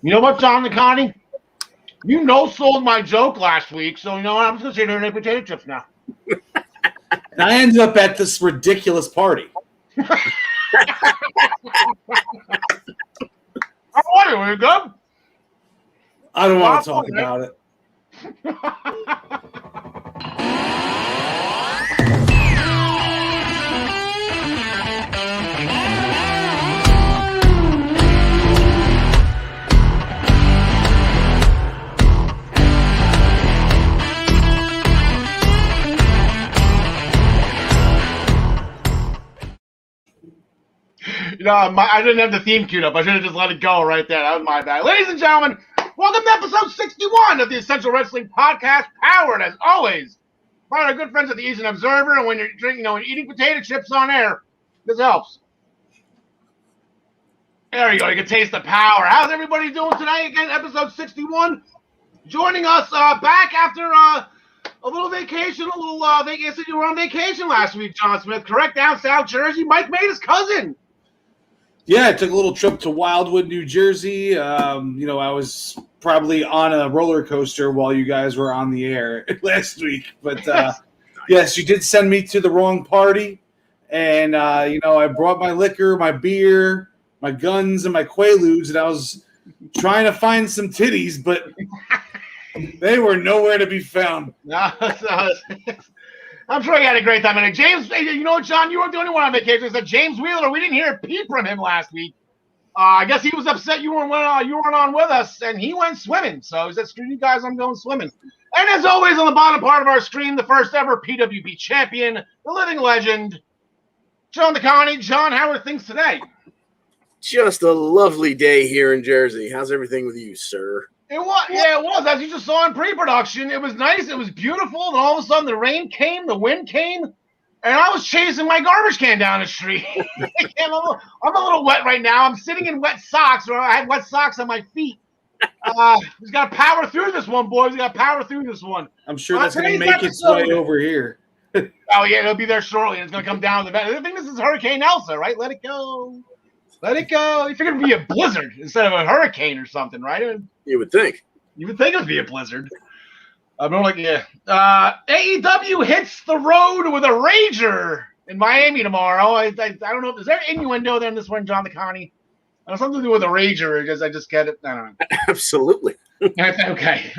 You know what, John Connie? You sold my joke last week, so you know what? I'm just going to sit here and eat potato chips now. And I ended up at this ridiculous party. How are you? Are you good? I don't want to talk about it. I didn't have the theme queued up. I should have just let it go right there. That was my bad. Ladies and gentlemen, welcome to episode 61 of the Essential Wrestling Podcast, powered, as always, by our good friends at the Eastern Observer. And when you're drinking, and eating potato chips on air, this helps. There you go. You can taste the power. How's everybody doing today? Again, episode 61. Joining us back after a little vacation, vacation. You were on vacation last week, John Smith, correct? Down South Jersey. Mike made his cousin. Yeah, I took a little trip to Wildwood, New Jersey. I was probably on a roller coaster while you guys were on the air last week. But, yes, you did send me to the wrong party. And, I brought my liquor, my beer, my guns, and my Quaaludes. And I was trying to find some titties, but they were nowhere to be found. I'm sure he had a great time. And James, you know what, John? You weren't the only one on vacation. It's James Wheeler. We didn't hear a peep from him last week. I guess he was upset you weren't on with us, and he went swimming. So he said, screw you guys, I'm going swimming. And as always, on the bottom part of our stream, the first ever PWP champion, the living legend, John DeConnie. John, how are things today? Just a lovely day here in Jersey. How's everything with you, sir? It was. As you just saw in pre-production, it was nice. It was beautiful. And all of a sudden, the rain came, the wind came, and I was chasing my garbage can down the street. I'm a little wet right now. I'm sitting in wet socks, or I had wet socks on my feet. We've got to power through this one, boys. We got to power through this one. I'm sure that's going to make its way over here. Oh, yeah, it'll be there shortly. It's going to come down to the bed. I think this is Hurricane Elsa, right? Let it go. Let it go. You figured it would be a blizzard instead of a hurricane or something, right? You would think. You would think it would be a blizzard. I'm like, yeah. AEW hits the road with a rager in Miami tomorrow. I don't know. Is there innuendo there in this one, John DeConnie? Something to do with a rager because I just get it. I don't know. Absolutely. Okay.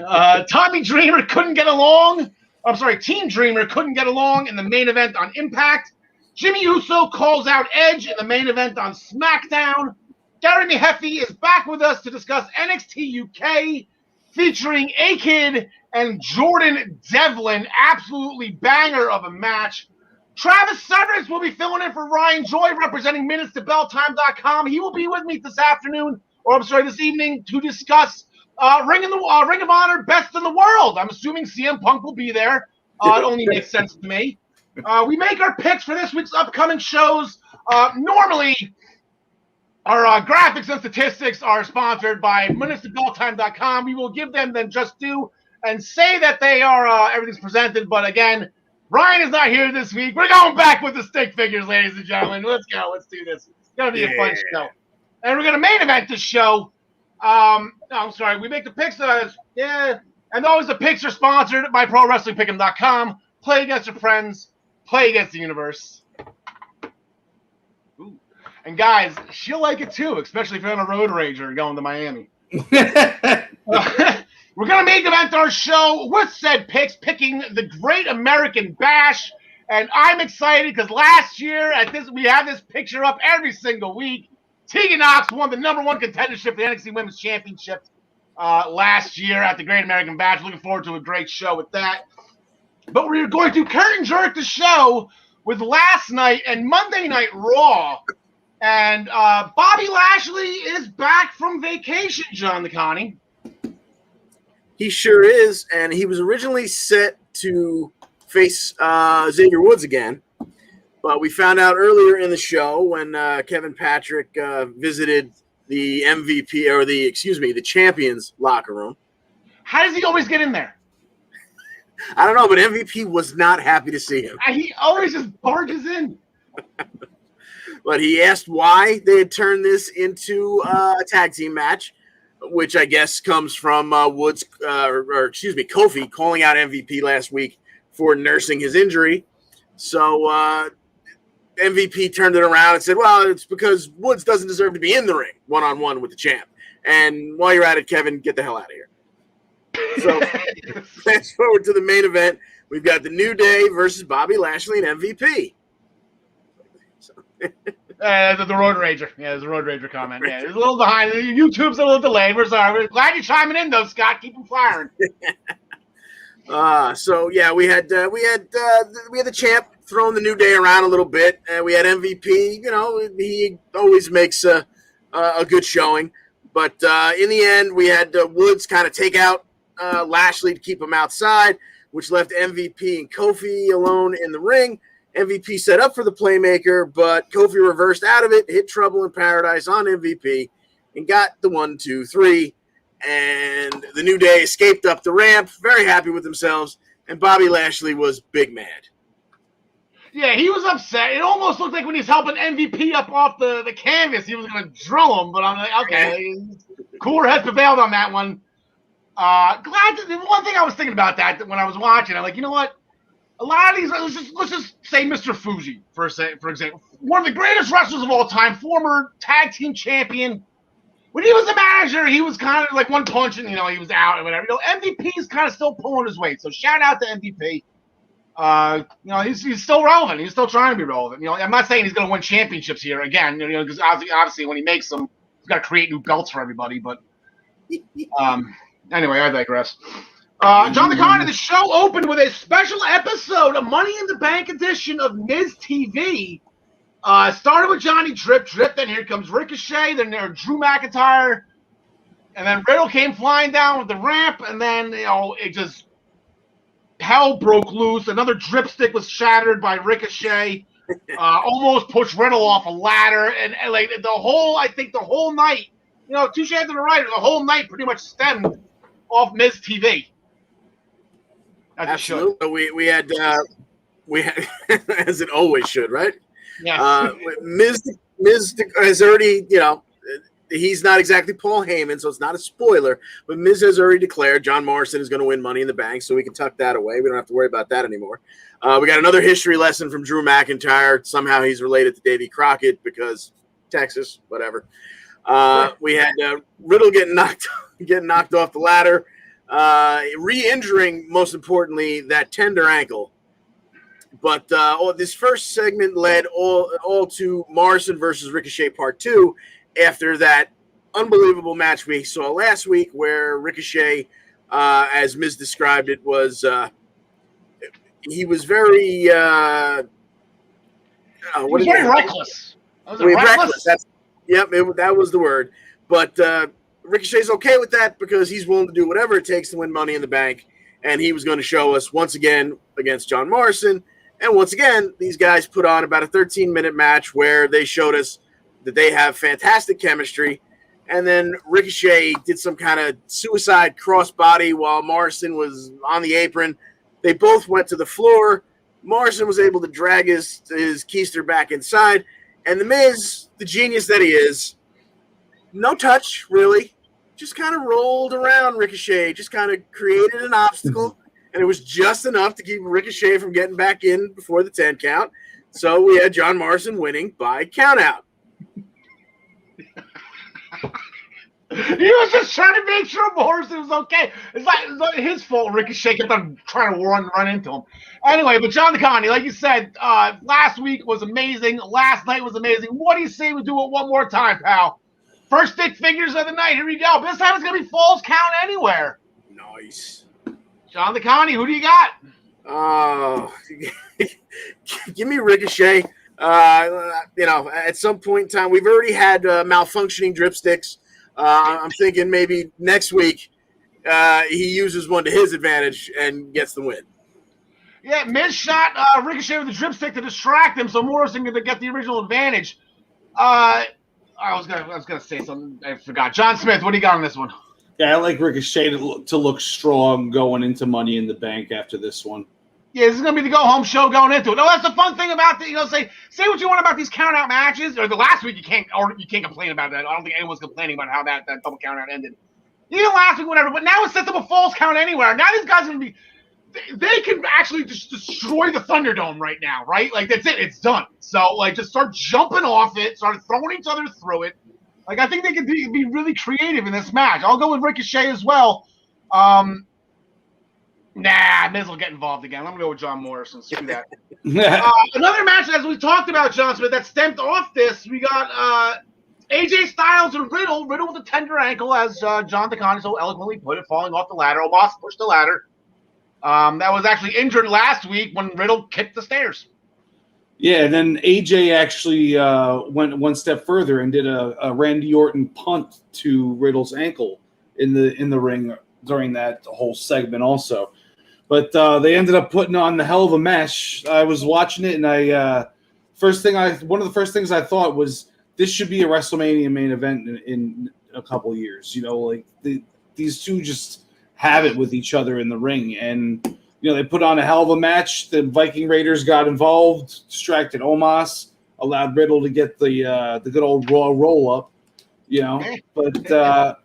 Tommy Dreamer couldn't get along. I'm sorry. Team Dreamer couldn't get along in the main event on Impact. Jimmy Uso calls out Edge in the main event on SmackDown. Gary Mehaffy is back with us to discuss NXT UK, featuring A-Kid and Jordan Devlin. Absolutely banger of a match. Travis Severance will be filling in for Ryan Joy, representing MinutesToBellTime.com. He will be with me this evening to discuss Ring of Honor Best in the World. I'm assuming CM Punk will be there. It only makes sense to me. We make our picks for this week's upcoming shows. Normally, our graphics and statistics are sponsored by MinutesToBellTime.com. We will give them just due and say that they are everything's presented. But again, Ryan is not here this week. We're going back with the stick figures, ladies and gentlemen. Let's go. Let's do this. It's going to be a fun show. And we're going to main event this show. I'm sorry. We make the picks. And always the picks are sponsored by ProWrestlingPick'em.com. Play against your friends. Play against the universe. Ooh. And guys, she'll like it too, especially if you're on a road rager going to Miami. We're going to make event our show with said picks, picking the Great American Bash. And I'm excited because last year we have this picture up every single week. Tegan Knox won the #1 contendership for the NXT Women's Championship last year at the Great American Bash. Looking forward to a great show with that. But we're going to curtain jerk the show with last night and Monday Night Raw. And Bobby Lashley is back from vacation, John DeConnie. He sure is. And he was originally set to face Xavier Woods again. But we found out earlier in the show when Kevin Patrick visited the the champions locker room. How does he always get in there? I don't know, but MVP was not happy to see him. He always just barges in. But he asked why they had turned this into a tag team match. which I guess comes from Woods, Kofi calling out MVP last week for nursing his injury. So MVP turned it around and said, well, it's because Woods doesn't deserve to be in the ring one-on-one with the champ. And while you're at it, Kevin, get the hell out of here. So fast forward to the main event. We've got the New Day versus Bobby Lashley and MVP. So. The Road Rager. Yeah, there's a Road Rager comment. Yeah, it's a little behind. YouTube's a little delayed. We're sorry. We're glad you're chiming in, though, Scott. Keep them firing. So yeah, we had the champ throwing the New Day around a little bit, and we had MVP. You know, he always makes a good showing, but in the end, we had Woods kind of take out Lashley to keep him outside, which left MVP and Kofi alone in the ring. MVP set up for the playmaker, but Kofi reversed out of it, hit Trouble in Paradise on MVP, and got the 1, 2, 3. And the New Day escaped up the ramp, very happy with themselves, and Bobby Lashley was big mad. Yeah, he was upset. It almost looked like when he's helping MVP up off the canvas, he was going to drill him, but I'm like, okay, cooler heads prevailed on that one. One thing I was thinking about that when I was watching, I'm like, you know what? A lot of these, let's just say Mr. Fuji, for example. One of the greatest wrestlers of all time, former tag team champion. When he was a manager, he was kind of like one punch and, he was out and whatever. MVP is kind of still pulling his weight. So shout out to MVP. He's still relevant. He's still trying to be relevant. I'm not saying he's going to win championships here again, because obviously when he makes them, he's got to create new belts for everybody. But anyway, I digress. John the Con, the show opened with a special episode, a Money in the Bank edition of Miz TV. Started with Johnny Drip, then here comes Ricochet, then there Drew McIntyre, and then Riddle came flying down with the ramp, and then it just hell broke loose. Another dripstick was shattered by Ricochet, almost pushed Riddle off a ladder, and like the whole night, touche to the writer, the whole night pretty much stemmed off Miz TV. Absolutely. We had as it always should, right? Yeah. Miz has already, he's not exactly Paul Heyman, so it's not a spoiler, but Miz has already declared John Morrison is going to win Money in the Bank, so we can tuck that away. We don't have to worry about that anymore. We got another history lesson from Drew McIntyre. Somehow he's related to Davy Crockett because Texas, whatever. We had Riddle getting knocked off the ladder, re-injuring, most importantly, that tender ankle. But this first segment led all to Morrison versus Ricochet Part 2 after that unbelievable match we saw last week where Ricochet, as Miz described it, was he was very very reckless. Reckless. That was the word. But Ricochet's okay with that because he's willing to do whatever it takes to win Money in the Bank, and he was going to show us once again against John Morrison. And once again, these guys put on about a 13-minute match where they showed us that they have fantastic chemistry. And then Ricochet did some kind of suicide crossbody while Morrison was on the apron. They both went to the floor. Morrison was able to drag his keister back inside. And The Miz, the genius that he is, no touch, really. Just kind of rolled around Ricochet, just kind of created an obstacle. And it was just enough to keep Ricochet from getting back in before the 10 count. So we had John Morrison winning by countout. He was just trying to make sure Morrison was okay. It's not his fault Ricochet kept on trying to run into him. Anyway, but John the Connie, like you said, last week was amazing. Last night was amazing. What do you say we do it one more time, pal? First stick figures of the night. Here we go. This time it's going to be Falls Count Anywhere. Nice. John the Connie, who do you got? Oh, give me Ricochet. At some point in time, we've already had malfunctioning dripsticks. I'm thinking maybe next week he uses one to his advantage and gets the win. Yeah, Miz shot Ricochet with a dripstick to distract him, so Morrison going to get the original advantage. I was gonna say something. I forgot. John Smith, what do you got on this one? Yeah, I like Ricochet to look strong going into Money in the Bank after this one. Yeah, this is going to be the go-home show going into it. No, that's the fun thing about say what you want about these count-out matches. Or the last week you can't complain about that. I don't think anyone's complaining about how that double count-out ended. Even last week, whatever. But now it sets up a false count anywhere. Now these guys are going to be. They can actually just destroy the Thunderdome right now, right? Like, that's it. It's done. So, like, just start jumping off it, start throwing each other through it. Like, I think they could be really creative in this match. I'll go with Ricochet as well. Nah, Miz will get involved again. I'm going to go with John Morrison. Screw that. Another match, as we talked about, John Smith, that stemmed off this, we got AJ Styles and Riddle. Riddle with a tender ankle, as John DeConnie so eloquently put it, falling off the ladder. Omos pushed the ladder. That was actually injured last week when Riddle kicked the stairs. Yeah, and then AJ actually went one step further and did a Randy Orton punt to Riddle's ankle in the ring during that whole segment also. But they ended up putting on the hell of a match. I was watching it, and one of the first things I thought was this should be a WrestleMania main event in a couple years. You know, like these two just have it with each other in the ring, and you know they put on a hell of a match. The Viking Raiders got involved, distracted Omos, allowed Riddle to get the good old Raw roll up. You know, but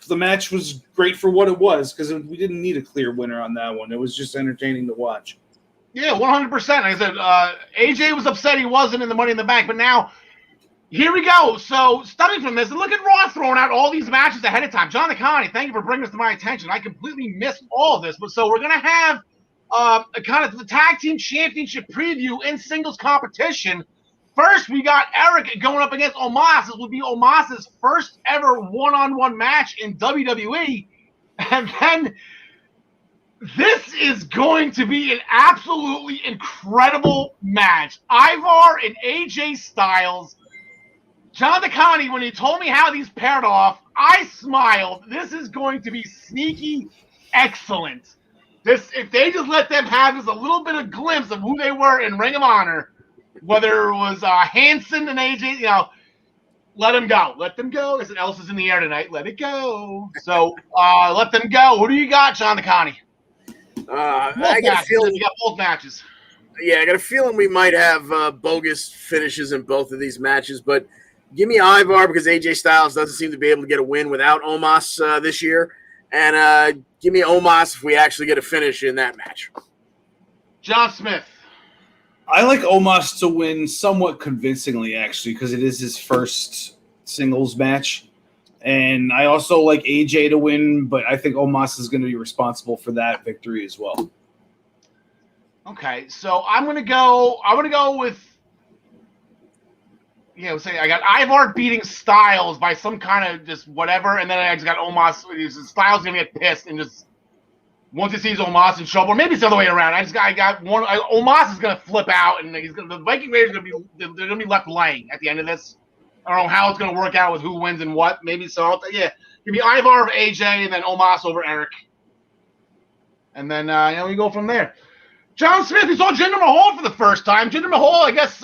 the match was great for what it was because we didn't need a clear winner on that one. It was just entertaining to watch. Yeah, 100%. Like I said, AJ was upset he wasn't in the Money in the Bank, but now here we go. So, stemming from this, look at Raw throwing out all these matches ahead of time. John DeConnie, thank you for bringing this to my attention. I completely missed all of this. But so we're going to have a kind of the Tag Team Championship preview in singles competition. First, we got Eric going up against Omos. This will be Omos' first ever one-on-one match in WWE. And then this is going to be an absolutely incredible match. Ivar and AJ Styles. John DeConnie, when he told me how these paired off, I smiled. This is going to be sneaky excellent. If they just let them have just a little bit of glimpse of who they were in Ring of Honor, whether it was Hanson and AJ, you know, let them go. Let them go. Listen, else is in the air tonight. Let it go. So let them go. Who do you got, John DeConnie? I got a feeling you got both matches. Yeah, I got a feeling we might have bogus finishes in both of these matches, but give me Ivar because AJ Styles doesn't seem to be able to get a win without Omos this year, and give me Omos if we actually get a finish in that match. John Smith. I like Omos to win somewhat convincingly, actually, because it is his first singles match. And I also like AJ to win, but I think Omos is going to be responsible for that victory as well. Okay, so I'm gonna go with I got Ivar beating Styles by some kind of just whatever, and then I just got Omos. Styles gonna get pissed and just once he sees Omos in trouble, or maybe it's the other way around. I got one. Omos is gonna flip out, and the Viking Raiders they're gonna be left laying at the end of this. I don't know how it's gonna work out with who wins and what. Maybe so. Yeah, give me Ivar over AJ, and then Omos over Eric, and then we go from there. John Smith, he saw Jinder Mahal for the first time. Jinder Mahal, I guess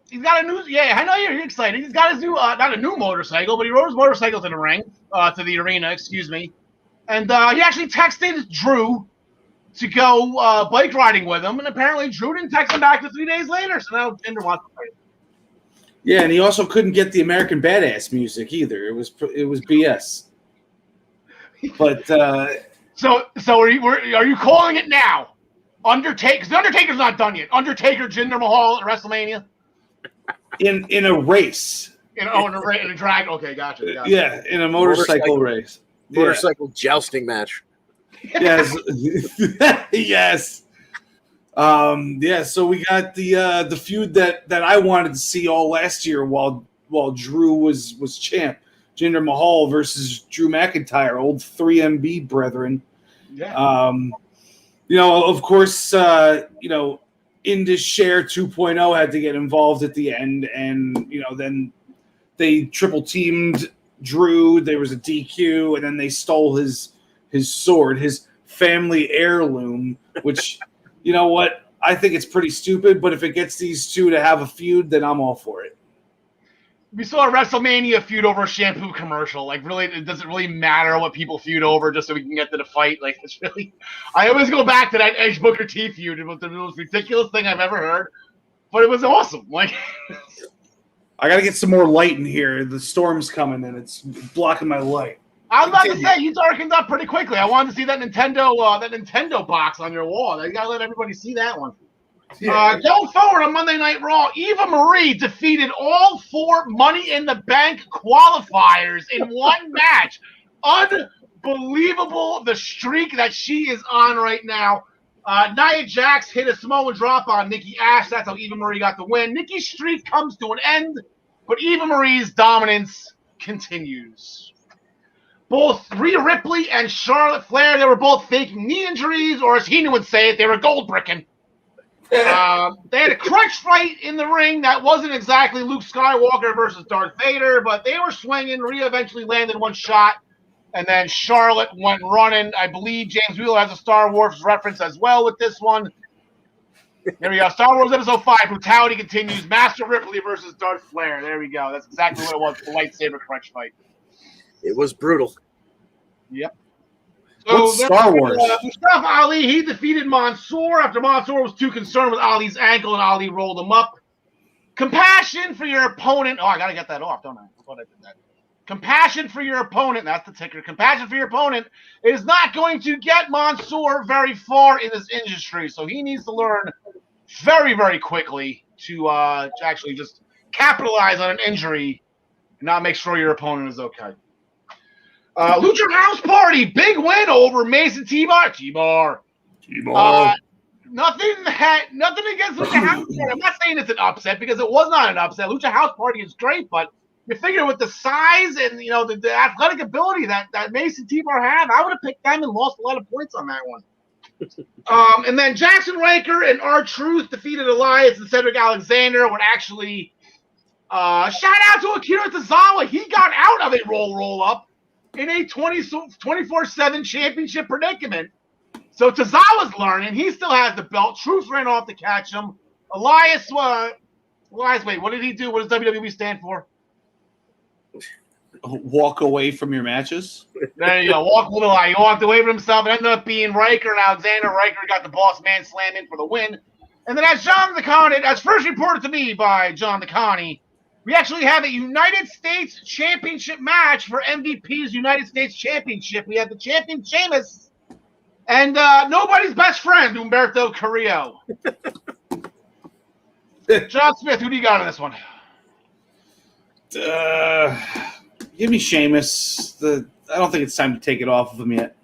he's got a new. Yeah, I know you're excited. He's got his new, not a new motorcycle, but he rode his motorcycle to the ring, to the arena. Excuse me. And he actually texted Drew to go bike riding with him, and apparently Drew didn't text him back for 3 days later. So now Jinder wants to fight. Yeah, and he also couldn't get the American Badass music either. It was BS. But so are you calling it now? Undertaker, the Undertaker's not done yet. Undertaker, Jinder Mahal at WrestleMania. In a race. In a drag. Okay, gotcha. Yeah, in a motorcycle race. Motorcycle jousting match. Yes. Yes. So we got the feud that I wanted to see all last year while Drew was champ. Jinder Mahal versus Drew McIntyre, old 3MB brethren. Yeah. Of course, Indus Share 2.0 had to get involved at the end, and then they triple teamed Drew. There was a DQ, and then they stole his sword, his family heirloom, which, you know what? I think it's pretty stupid, but if it gets these two to have a feud, then I'm all for it. We saw a WrestleMania feud over a shampoo commercial. Like, really, it doesn't really matter what people feud over just so we can get to the fight. Like, it's really... I always go back to that Edge Booker T feud. It was the most ridiculous thing I've ever heard. But it was awesome. Like... I got to get some more light in here. The storm's coming, and it's blocking my light. I was about to say you darkened up pretty quickly. I wanted to see that Nintendo box on your wall. You gotta let everybody see that one. Yeah. Going forward on Monday Night Raw, Eva Marie defeated all 4 Money in the Bank qualifiers in one match. Unbelievable the streak that she is on right now. Nia Jax hit a Samoan drop on Nikki Ash. That's how Eva Marie got the win. Nikki's streak comes to an end, but Eva Marie's dominance continues. Both Rhea Ripley and Charlotte Flair, they were both faking knee injuries, or as Heenan would say it, they were gold bricking. They had a crutch fight in the ring that wasn't exactly Luke Skywalker versus Darth Vader, but they were swinging. Rhea eventually landed one shot, and then Charlotte went running. I believe James Wheeler has a Star Wars reference as well with this one. There we go. Star Wars Episode 5, Brutality continues. Master Ripley versus Darth Flair. There we go. That's exactly what it was, the lightsaber crutch fight. It was brutal. Yep. What's Star Wars? Mustafa Ali, he defeated Mansoor after Mansoor was too concerned with Ali's ankle, and Ali rolled him up. Compassion for your opponent. Oh, I got to get that off, don't I? I thought I did that. Compassion for your opponent. That's the ticker. Compassion for your opponent is not going to get Mansoor very far in this industry, so he needs to learn very, very quickly to actually just capitalize on an injury and not make sure your opponent is okay. Lucha House Party, big win over Mason T-Bar. Nothing against Lucha House Party. I'm not saying it's an upset because it was not an upset. Lucha House Party is great, but you figure with the size and the athletic ability that Mason T-Bar had, I would have picked them and lost a lot of points on that one. And then Jackson Riker and R-Truth defeated Elias and Cedric Alexander. Would actually shout out to Akira Tozawa. He got out of a roll-up in a 24/7 championship predicament. So Tozawa's learning. He still has the belt. Truth ran off to catch him. Elias, wait, what did he do? What does WWE stand for? Walk away from your matches. There you go. He walked away from himself. It ended up being Riker and Alexander. Riker got the boss man slam in for the win. And then as first reported to me by John DeConnie, we actually have a United States Championship match for MVP's United States Championship. We have the champion Sheamus and nobody's best friend, Humberto Carrillo. John Smith, who do you got on this one? Give me Sheamus. I don't think it's time to take it off of him yet.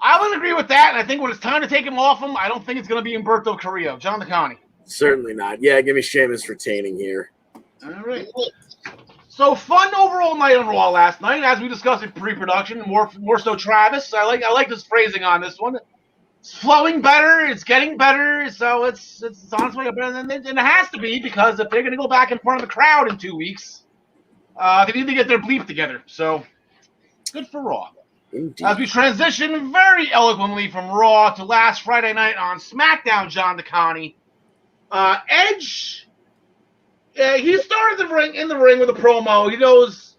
I would agree with that, and I think when it's time to take him off him, I don't think it's going to be Humberto Carrillo. John DeConnie. Certainly not. Yeah, give me Sheamus retaining here. All right. So fun overall night on Raw last night, as we discussed in pre-production. More so, Travis. I like this phrasing on this one. It's flowing better. It's getting better. So it's honestly better than it has to be, because if they're going to go back in front of the crowd in 2 weeks, they need to get their bleep together. So good for Raw. Indeed. As we transition very eloquently from Raw to last Friday night on SmackDown, John DeConnie, Edge. He started in the ring with a promo. He knows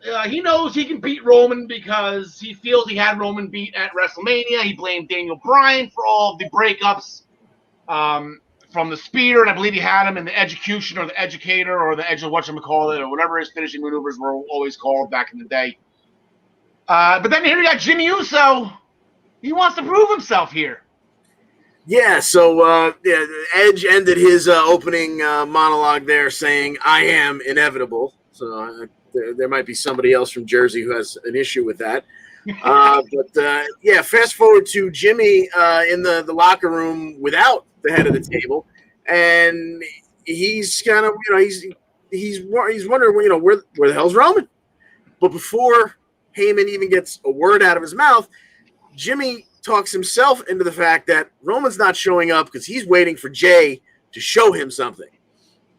he can beat Roman because he feels he had Roman beat at WrestleMania. He blamed Daniel Bryan for all of the breakups from the spear, and I believe he had him in the execution or the educator or the edge of whatchamacallit or whatever his finishing maneuvers were always called back in the day. But then here we got Jimmy Uso. He wants to prove himself here. Yeah, so Edge ended his opening monologue there saying, "I am inevitable." So there might be somebody else from Jersey who has an issue with that. But fast forward to Jimmy in the locker room without the head of the table, and he's kind of he's wondering where the hell's Roman. But before Heyman even gets a word out of his mouth, Jimmy talks himself into the fact that Roman's not showing up because he's waiting for Jay to show him something.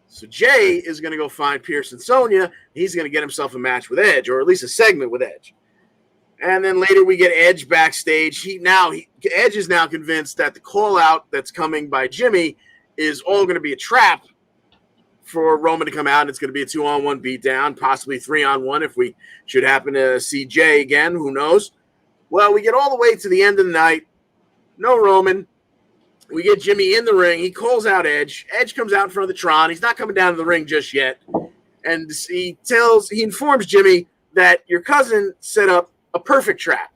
So Jay is going to go find Pierce and Sonya. He's going to get himself a match with Edge, or at least a segment with Edge. And then later we get Edge backstage. Edge is now convinced that the call out that's coming by Jimmy is all going to be a trap for Roman to come out. It's going to be a 2-on-1 beatdown, possibly 3-on-1 if we should happen to see Jay again. Who knows? Well, we get all the way to the end of the night. No Roman. We get Jimmy in the ring. He calls out Edge. Edge comes out in front of the Tron. He's not coming down to the ring just yet. And he informs Jimmy that your cousin set up a perfect trap.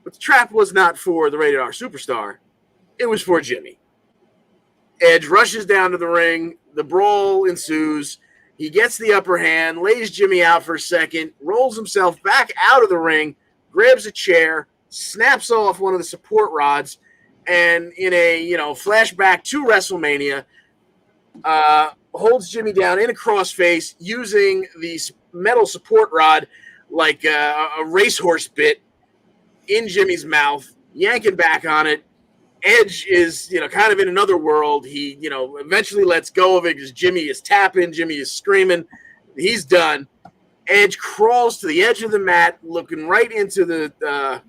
But the trap was not for the Rated R Superstar. It was for Jimmy. Edge rushes down to the ring. The brawl ensues. He gets the upper hand, lays Jimmy out for a second, rolls himself back out of the ring, grabs a chair, snaps off one of the support rods, and in a flashback to WrestleMania, holds Jimmy down in a crossface using the metal support rod like a racehorse bit in Jimmy's mouth, yanking back on it. Edge is, kind of in another world. He, eventually lets go of it because Jimmy is tapping. Jimmy is screaming. He's done. Edge crawls to the edge of the mat, looking right into the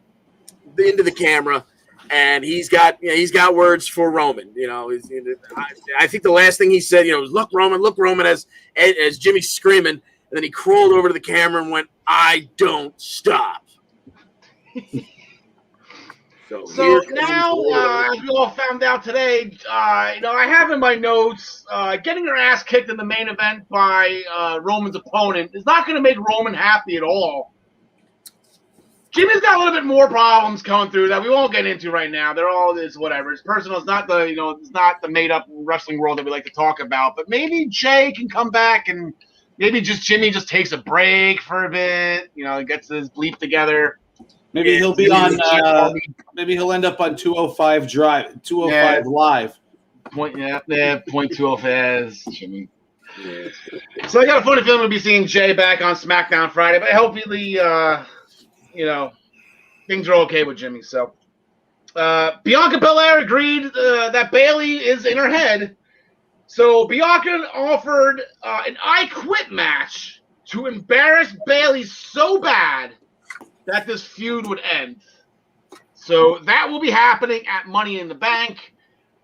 camera, and he's got words for Roman. I think the last thing he said, was "Look, Roman," as Jimmy's screaming, and then he crawled over to the camera and went, "I don't stop." So now, as we all found out today, I have in my notes, getting your ass kicked in the main event by Roman's opponent is not going to make Roman happy at all. Jimmy's got a little bit more problems coming through that we won't get into right now. They're all this whatever. It's personal. It's not it's not the made up wrestling world that we like to talk about. But maybe Jay can come back and maybe Jimmy just takes a break for a bit. Gets his bleep together. Maybe he'll be on. Maybe he'll end up on 205 Drive, 205 Live. Point 205 Jimmy. Yeah. So I got a funny feeling we'll be seeing Jay back on SmackDown Friday, but hopefully, things are okay with Jimmy. So Bianca Belair agreed that Bayley is in her head. So Bianca offered an I Quit match to embarrass Bayley so bad that this feud would end. So that will be happening at Money in the Bank.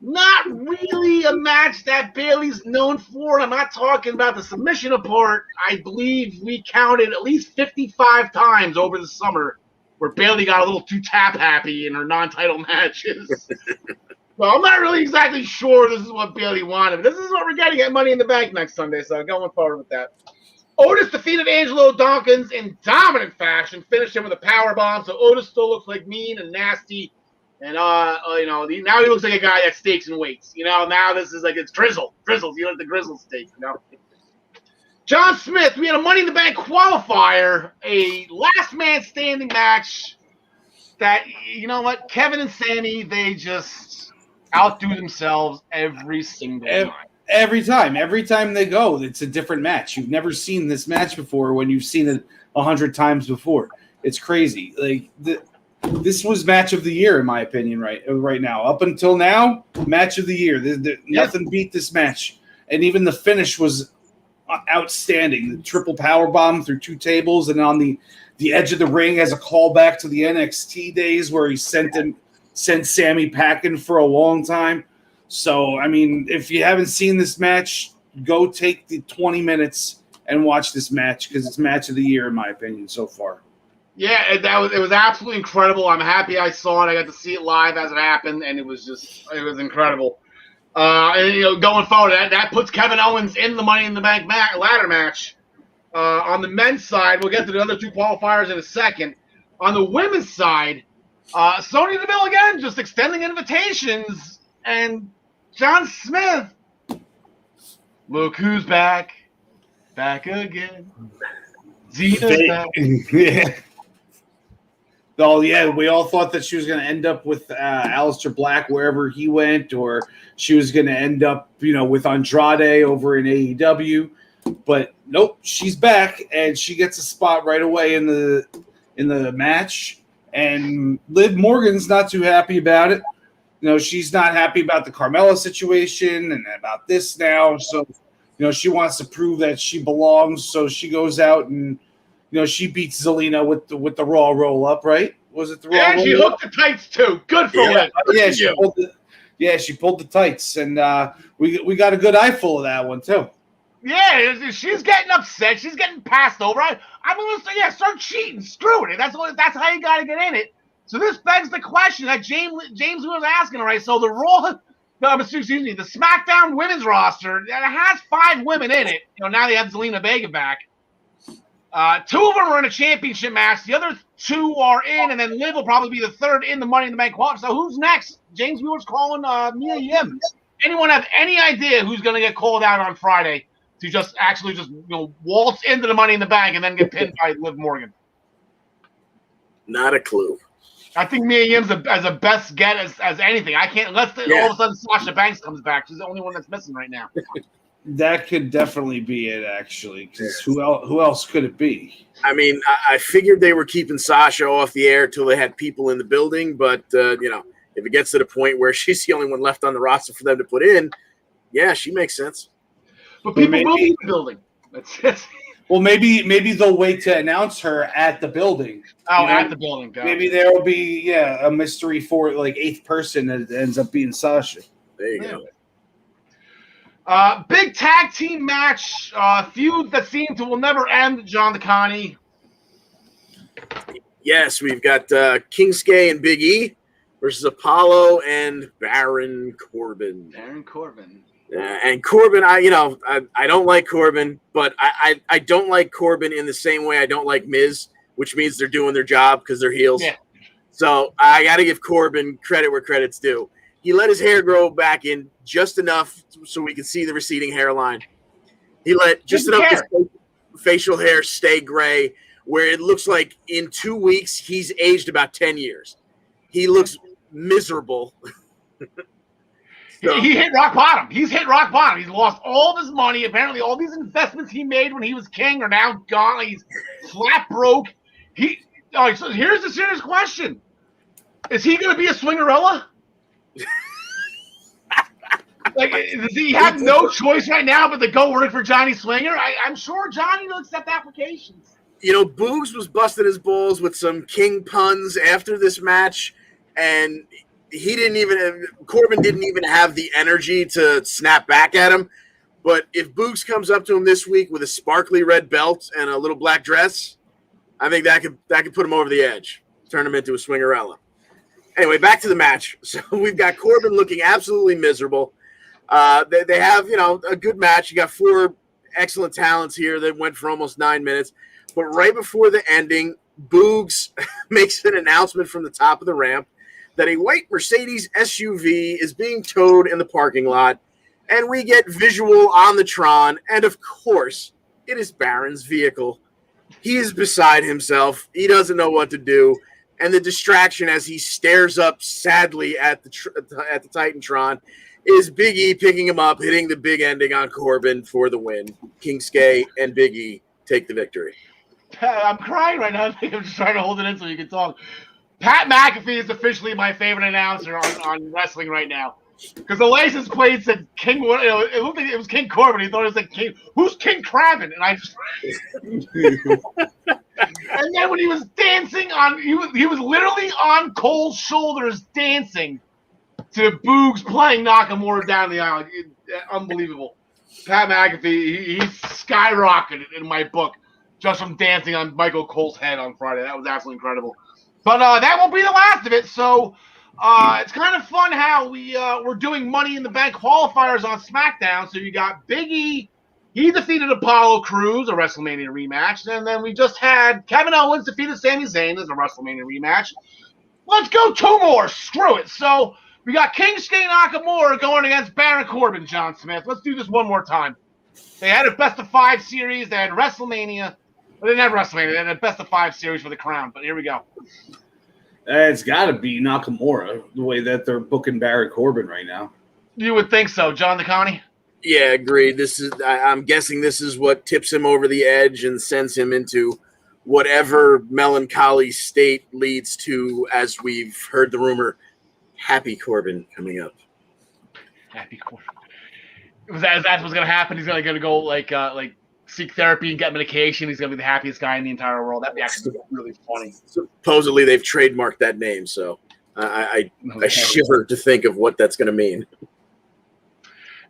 Not really a match that Bayley's known for. I'm not talking about the submission part. I believe we counted at least 55 times over the summer where Bayley got a little too tap happy in her non-title matches. Well, I'm not really exactly sure this is what Bayley wanted. This is what we're getting at Money in the Bank next Sunday, so going forward with that. Otis defeated Angelo Dawkins in dominant fashion, finished him with a powerbomb, so Otis still looks like mean and nasty. And, now he looks like a guy that stakes and waits. Now this is like it's Grizzle. Grizzles, you like the Grizzle steak, John Smith, we had a Money in the Bank qualifier, a last man standing match that, Kevin and Sammy, they just outdo themselves every single time. Every time they go, it's a different match. You've never seen this match before when you've seen it 100 times before. It's crazy. Like this was match of the year, in my opinion, right now. Up until now, match of the year. Nothing beat this match. And even the finish was outstanding. The triple power bomb through two tables and on the edge of the ring as a callback to the NXT days where he sent Sammy packing for a long time. So, I mean, if you haven't seen this match, go take the 20 minutes and watch this match because it's match of the year, in my opinion, so far. Yeah, it was absolutely incredible. I'm happy I saw it. I got to see it live as it happened, and it was incredible. Going forward, that puts Kevin Owens in the Money in the Bank ladder match. On the men's side, we'll get to the other two qualifiers in a second. On the women's side, Sonya Deville again, just extending invitations, and John Smith, look who's back again. Zena's back. Yeah. Oh, yeah, we all thought that she was going to end up with Aleister Black wherever he went, or she was going to end up, with Andrade over in AEW. But nope, she's back, and she gets a spot right away in the match. And Liv Morgan's not too happy about it. She's not happy about the Carmella situation and about this now. So, she wants to prove that she belongs. So she goes out and, she beats Zelina with the Raw roll up, right? Was it the Raw roll up? And she hooked the tights too. Good for Liv. Yeah, she pulled the tights, and we got a good eyeful of that one too. Yeah, she's getting upset. She's getting passed over. Start cheating. Screw it. That's how you got to get in it. So this begs the question that James was asking. All right, so the SmackDown women's roster that has 5 women in it. Now they have Zelina Vega back. Two of them are in a championship match. The other two are in, and then Liv will probably be the third in the Money in the Bank qualifier. So who's next? James Wheeler's calling Mia Yim. Anyone have any idea who's going to get called out on Friday to just waltz into the Money in the Bank and then get pinned by Liv Morgan? Not a clue. I think Mia Yim's as a best get as anything. I can't unless all of a sudden Sasha Banks comes back. She's the only one that's missing right now. That could definitely be it, actually. Because who else could it be? I mean, I figured they were keeping Sasha off the air till they had people in the building. But, if it gets to the point where she's the only one left on the roster for them to put in, yeah, she makes sense. But people will be in the building. That's it. Well, maybe they'll wait to announce her at the building. Oh, at the building. Gotcha. Maybe there will be, a mystery for, eighth person that ends up being Sasha. There you go. Big tag team match, feud that will never end, John DeConnie. Yes, we've got Kingsuke and Big E versus Apollo and Baron Corbin. And Corbin, I don't like Corbin, but I don't like Corbin in the same way I don't like Miz, which means they're doing their job because they're heels. Yeah. So I got to give Corbin credit where credit's due. He let his hair grow back in just enough so we can see the receding hairline. He let just enough facial hair stay gray, where it looks like in 2 weeks he's aged about 10 years. He looks miserable. He hit rock bottom. He's hit rock bottom. He's lost all of his money. Apparently, all these investments he made when he was king are now gone. He's flat broke. So here's the serious question: is he going to be a swingerella? Does he have no choice right now but to go work for Johnny Swinger? I'm sure Johnny will accept applications. Boogs was busting his balls with some king puns after this match, and Corbin didn't even have the energy to snap back at him. But if Boogs comes up to him this week with a sparkly red belt and a little black dress, I think that could put him over the edge, turn him into a swingerella. Anyway, back to the match. So we've got Corbin looking absolutely miserable. They have, a good match. You got 4 excellent talents here that went for almost 9 minutes. But right before the ending, Boogs makes an announcement from the top of the ramp that a white Mercedes SUV is being towed in the parking lot. And we get visual on the Tron. And, of course, it is Baron's vehicle. He is beside himself. He doesn't know what to do. And the distraction as he stares up sadly at the Titantron is Big E picking him up, hitting the big ending on Corbin for the win. Kingsuke and Big E take the victory. I'm crying right now. I'm just trying to hold it in so you can talk. Pat McAfee is officially my favorite announcer on wrestling right now. Because the license plate said King. It looked like it was King Corbin. He thought it was like King. Who's King Craven? And I just. And then when he was dancing he was literally on Cole's shoulders dancing to Boogs playing Nakamura down the aisle. Unbelievable. Pat McAfee, he skyrocketed in my book just from dancing on Michael Cole's head on Friday. That was absolutely incredible. But that won't be the last of it. So it's kind of fun how we're doing Money in the Bank qualifiers on SmackDown. So you got Big E. He defeated Apollo Crews, a WrestleMania rematch. And then we just had Kevin Owens defeated Sami Zayn as a WrestleMania rematch. Let's go 2 more. Screw it. So we got Kingsuke Nakamura going against Baron Corbin, John Smith. Let's do this one more time. They had a best-of-5 series. They had WrestleMania. Well, they didn't have WrestleMania. They had a best-of-5 series for the crown. But here we go. It's got to be Nakamura, the way that they're booking Baron Corbin right now. You would think so, John DeConnie? Yeah, agreed. I'm guessing this is what tips him over the edge and sends him into whatever melancholy state leads to, as we've heard the rumor, Happy Corbin coming up. Happy Corbin. That's what's going to happen. He's going to go like seek therapy and get medication. He's going to be the happiest guy in the entire world. That'd be actually really funny. Supposedly they've trademarked that name, so I shiver to think of what that's going to mean.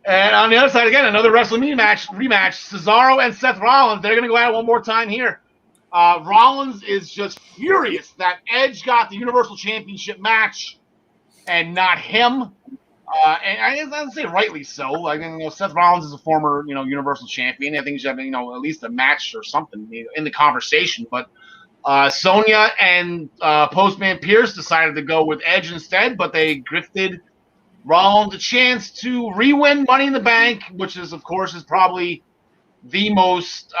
And on the other side, again, another WrestleMania rematch. Cesaro and Seth Rollins, they're going to go at it one more time here. Rollins is just furious that Edge got the Universal Championship match and not him. And I'd say rightly so. Like, Seth Rollins is a former, Universal Champion. I think he should have, at least a match or something in the conversation. But Sonya and Postman Pierce decided to go with Edge instead, but they grifted Rollins a chance to re-win Money in the Bank, which is, of course, is probably the most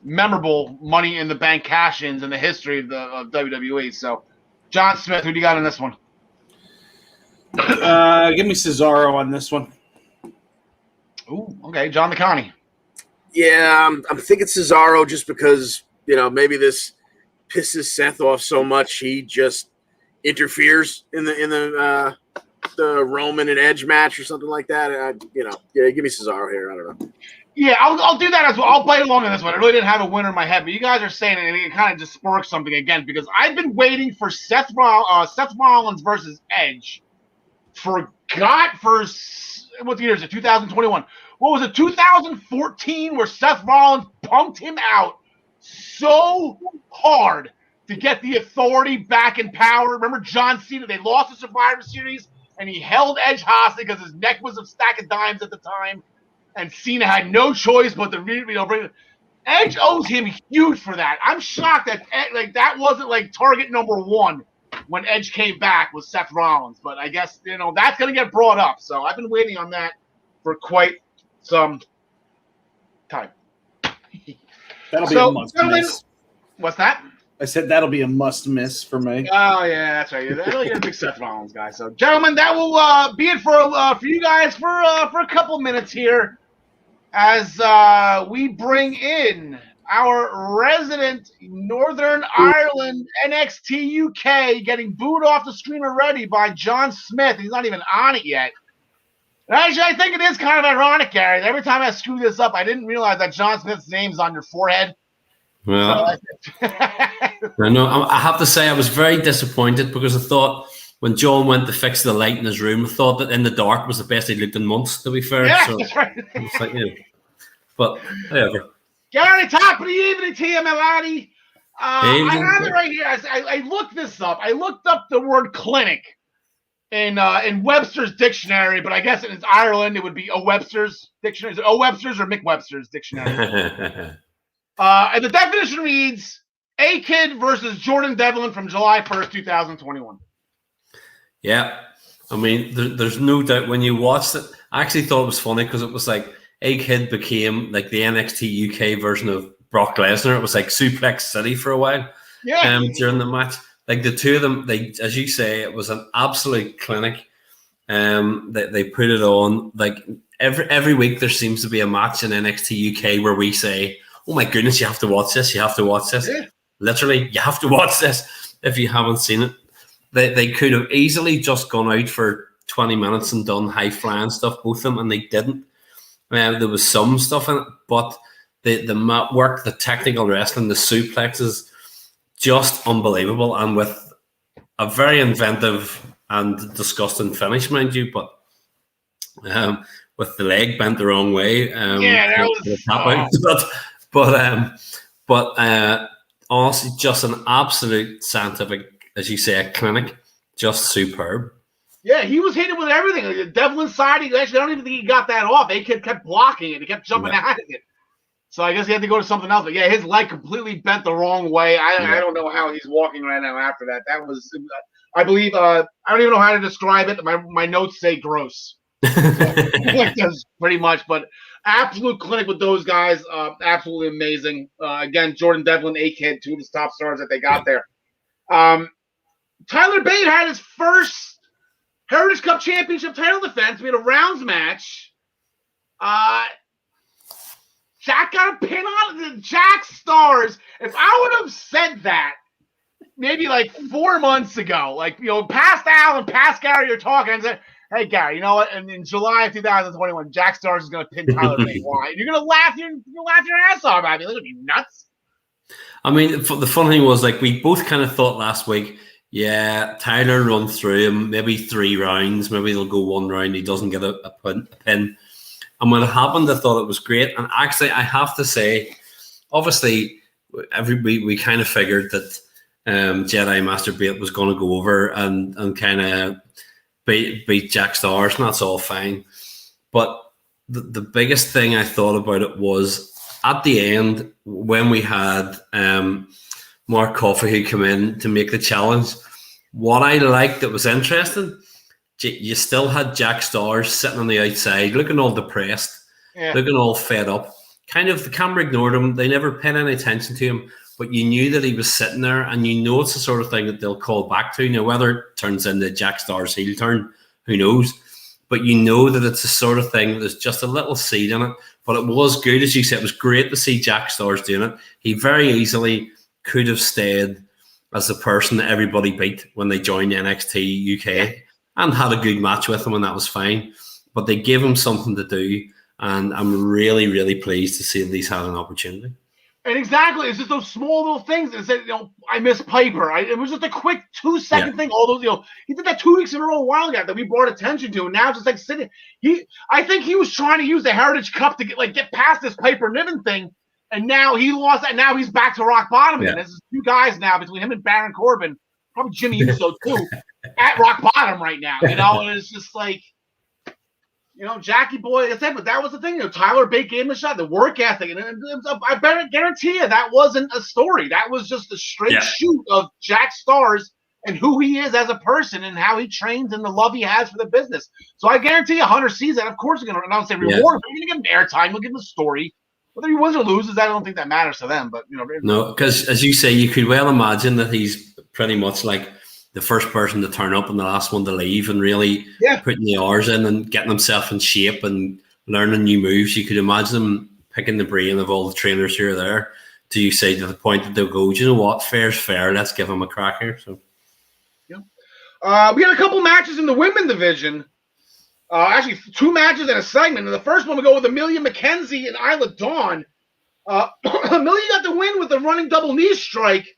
memorable Money in the Bank cash-ins in the history of WWE. So, John Smith, who do you got in this one? Give me Cesaro on this one. Ooh, okay, John the Connie. Yeah, I'm thinking Cesaro just because, maybe this pisses Seth off so much he just interferes in the Roman and Edge match or something like that. Give me Cesaro here. I don't know. Yeah, I'll do that as well. I'll play along in this one. I really didn't have a winner in my head, but you guys are saying it, and it kind of just sparked something again because I've been waiting for Seth Rollins versus Edge for what year is it? 2021. What was it? 2014, where Seth Rollins pumped him out so hard to get the Authority back in power. Remember John Cena? They lost the Survivor Series, and he held Edge hostage because his neck was a stack of dimes at the time, and Cena had no choice but to bring it. Edge owes him huge for that. I'm shocked that that wasn't target number one when Edge came back with Seth Rollins, but I guess that's going to get brought up. So I've been waiting on that for quite some time. That'll be a must miss. What's that? I said that'll be a must miss for me. Oh yeah, that's right. You're a big Seth Rollins guy. So gentlemen, that will be it for you guys for a couple minutes here as we bring in our resident Northern Ireland NXT UK getting booed off the screen already by John Smith. He's not even on it yet. And actually, I think it is kind of ironic, Gary. Every time I screw this up, I didn't realize that John Smith's name's on your forehead. Well, I know. I have to say I was very disappointed because I thought when John went to fix the light in his room, I thought that In the Dark was the best he'd looked in months, to be fair. Yeah, so that's right. It's like, but whatever. Gary, top of the evening to you, my laddie. I have it right here. I looked this up. I looked up the word clinic in Webster's dictionary, but I guess in Ireland it would be O Webster's dictionary. Is it O Webster's or Mick Webster's dictionary? And the definition reads, A-Kid versus Jordan Devlin from July 1st, 2021. Yeah. I mean, there's no doubt when you watched it, I actually thought it was funny because it was like A-Kid became like the NXT UK version of Brock Lesnar. It was like Suplex City for a while. Yeah. During the match. Like the two of them, as you say, it was an absolute clinic. They put it on. Like every week there seems to be a match in NXT UK where we say, oh my goodness, you have to watch this. You have to watch this. Yeah. Literally, you have to watch this if you haven't seen it. They could have easily just gone out for 20 minutes and done high-flying stuff, both of them, and they didn't. There was some stuff in it, but the mat work, the technical wrestling, the suplexes, just unbelievable, and with a very inventive and disgusting finish, mind you, but with the leg bent the wrong way. That was... But honestly, just an absolute scientific, as you say, a clinic, just superb. Yeah, he was hitting with everything. Devlin's side, I don't even think he got that off. A-Kid kept blocking it. He kept jumping at it. So I guess he had to go to something else. But yeah, his leg completely bent the wrong way. I don't know how he's walking right now after that. That was, I believe, I don't even know how to describe it. My notes say gross. Like this, pretty much. But absolute clinic with those guys. Absolutely amazing. Again, Jordan Devlin, A-Kid, two of the top stars that they got there. Tyler Bate had his first Heritage Cup Championship title defense. We had a rounds match. Jack got a pin on it. Jack Stars. If I would have said that maybe like 4 months ago, past Al and past Gary, you're talking and said, hey, Gary, you know what? And in July of 2021, Jack Stars is going to pin Tyler Bate. Why? You're going to laugh your ass off at me. Look at you nuts. I mean, the fun thing was, we both kind of thought last week, yeah, Tyler run through him, maybe 3 rounds, maybe they'll go 1 round, he doesn't get a pin. And when it happened, I thought it was great. And actually, I have to say, obviously, we kind of figured that Jedi Master Bate was going to go over and kind of beat Jack Stars, and that's all fine. But the biggest thing I thought about it was at the end when we had Mark Coffey who come in to make the challenge. What I liked that was interesting, you still had Jack Stars sitting on the outside, looking all depressed, looking all fed up. Kind of the camera ignored him. They never paid any attention to him, but you knew that he was sitting there, and you know it's the sort of thing that they'll call back to. Now, whether it turns into Jack Stars' heel turn, who knows? But you know that it's the sort of thing that there's just a little seed in it. But it was good, as you said. It was great to see Jack Stars doing it. He very easily could have stayed as the person that everybody beat when they joined NXT UK and had a good match with him, and that was fine. But they gave him something to do, and I'm really, really pleased to see that he's had an opportunity. And exactly, it's just those small little things that said, I miss Piper. It was just a quick 2-second thing. All those, he did that 2 weeks in a row a while ago that we brought attention to, and now it's just like sitting. I think he was trying to use the Heritage Cup to get past this Piper Niven thing, and now he lost that. Now he's back to rock bottom again. There's 2 guys now between him and Baron Corbin, probably Jimmy Uso too, at rock bottom right now. And it's just like. Jackie boy, I said, but that was the thing. Tyler Bate gave him a shot, the work ethic. And I better guarantee you that wasn't a story. That was just a straight shoot of Jack Stars and who he is as a person and how he trains and the love he has for the business. So I guarantee you Hunter sees that. Of course, they're going to announce a reward. But you're going to get him airtime. We'll give him a story. Whether he wins or loses, I don't think that matters to them. But, No, because as you say, you could well imagine that he's pretty much like the first person to turn up and the last one to leave, and really putting the hours in and getting himself in shape and learning new moves. You could imagine him picking the brain of all the trainers who are there. Do you say to the point that they'll go, do you know what? Fair's fair. Let's give him a crack here. So, we had a couple matches in the women division. Actually, 2 matches and a segment. And the first one we go with Amelia McKenzie and Isla Dawn. Amelia got the win with the running double knee strike.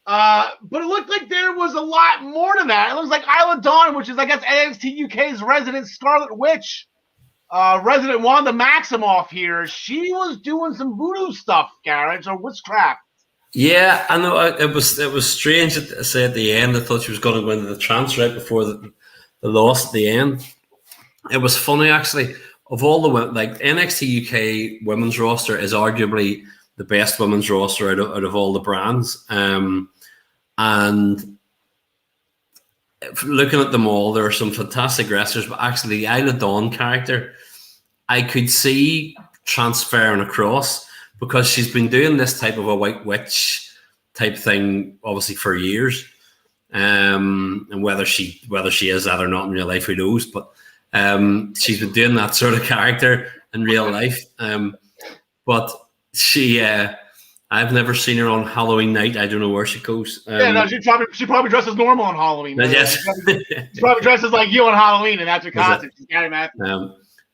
But it looked like there was a lot more to that. It looks like Isla Dawn, which is, I guess, NXT UK's resident Scarlet Witch, resident Wanda Maximoff here. She was doing some voodoo stuff, Garrett, or witchcraft. Yeah, I know. It was strange to say at the end. I thought she was going to go into the trance right before the loss at the end. It was funny, actually. Of all the NXT UK women's roster is arguably the best women's roster out of all the brands. And looking at them all, there are some fantastic wrestlers, but actually the Isla Dawn character, I could see transferring across because she's been doing this type of a white witch type thing, obviously, for years. And whether she is that or not in real life, who knows? But she's been doing that sort of character in real life. But she... I've never seen her on Halloween night. I don't know where she goes. She probably dresses normal on Halloween. Yes. She probably dresses like you on Halloween, and that's her costume.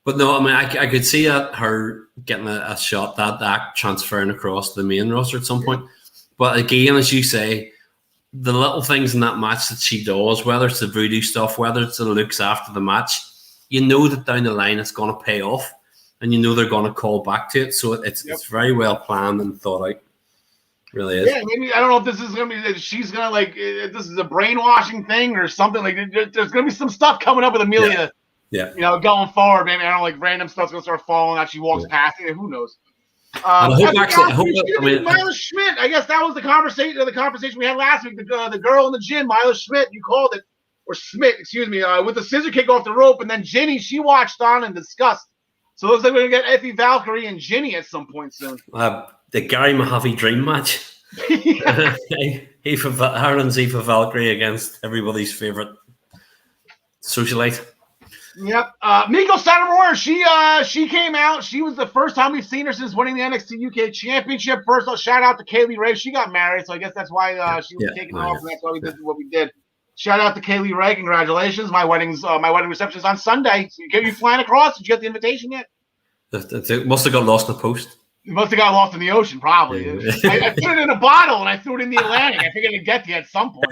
But no, I mean, I could see her getting a shot, that transferring across to the main roster at some point. But again, as you say, the little things in that match that she does, whether it's the voodoo stuff, whether it's the looks after the match, you know that down the line it's going to pay off, and you know they're going to call back to it. So it's very well planned and thought out. Really is. Yeah, maybe I don't know if this is gonna be. She's gonna if this is a brainwashing thing or something. There's gonna be some stuff coming up with Amelia. Yeah. Going forward, maybe I don't know, random stuff's gonna start falling out. She walks past it. Who knows? Mila Schmidt. I guess that was the conversation we had last week. The girl in the gym, Mila Schmidt. You called it, or Schmidt, excuse me, with the scissor kick off the rope, and then Ginny. She watched on and discussed. So it looks like we're gonna get Effie Valkyrie and Ginny at some point soon. The Gary Mehaffy dream match. Ireland's Eva Valkyrie against everybody's favorite socialite. Yep. Miko Satomura, she came out. She was the first time we've seen her since winning the NXT UK Championship. First, shout out to Kaylee Ray. She got married, so I guess that's why she was taking off, and that's why we did what we did. Shout out to Kaylee Ray. Congratulations. My wedding reception is on Sunday. So you flying across? Did you get the invitation yet? It must have got lost in the post. It must have got lost in the ocean, probably. I put it in a bottle and I threw it in the Atlantic. I figured it'd get to you at some point.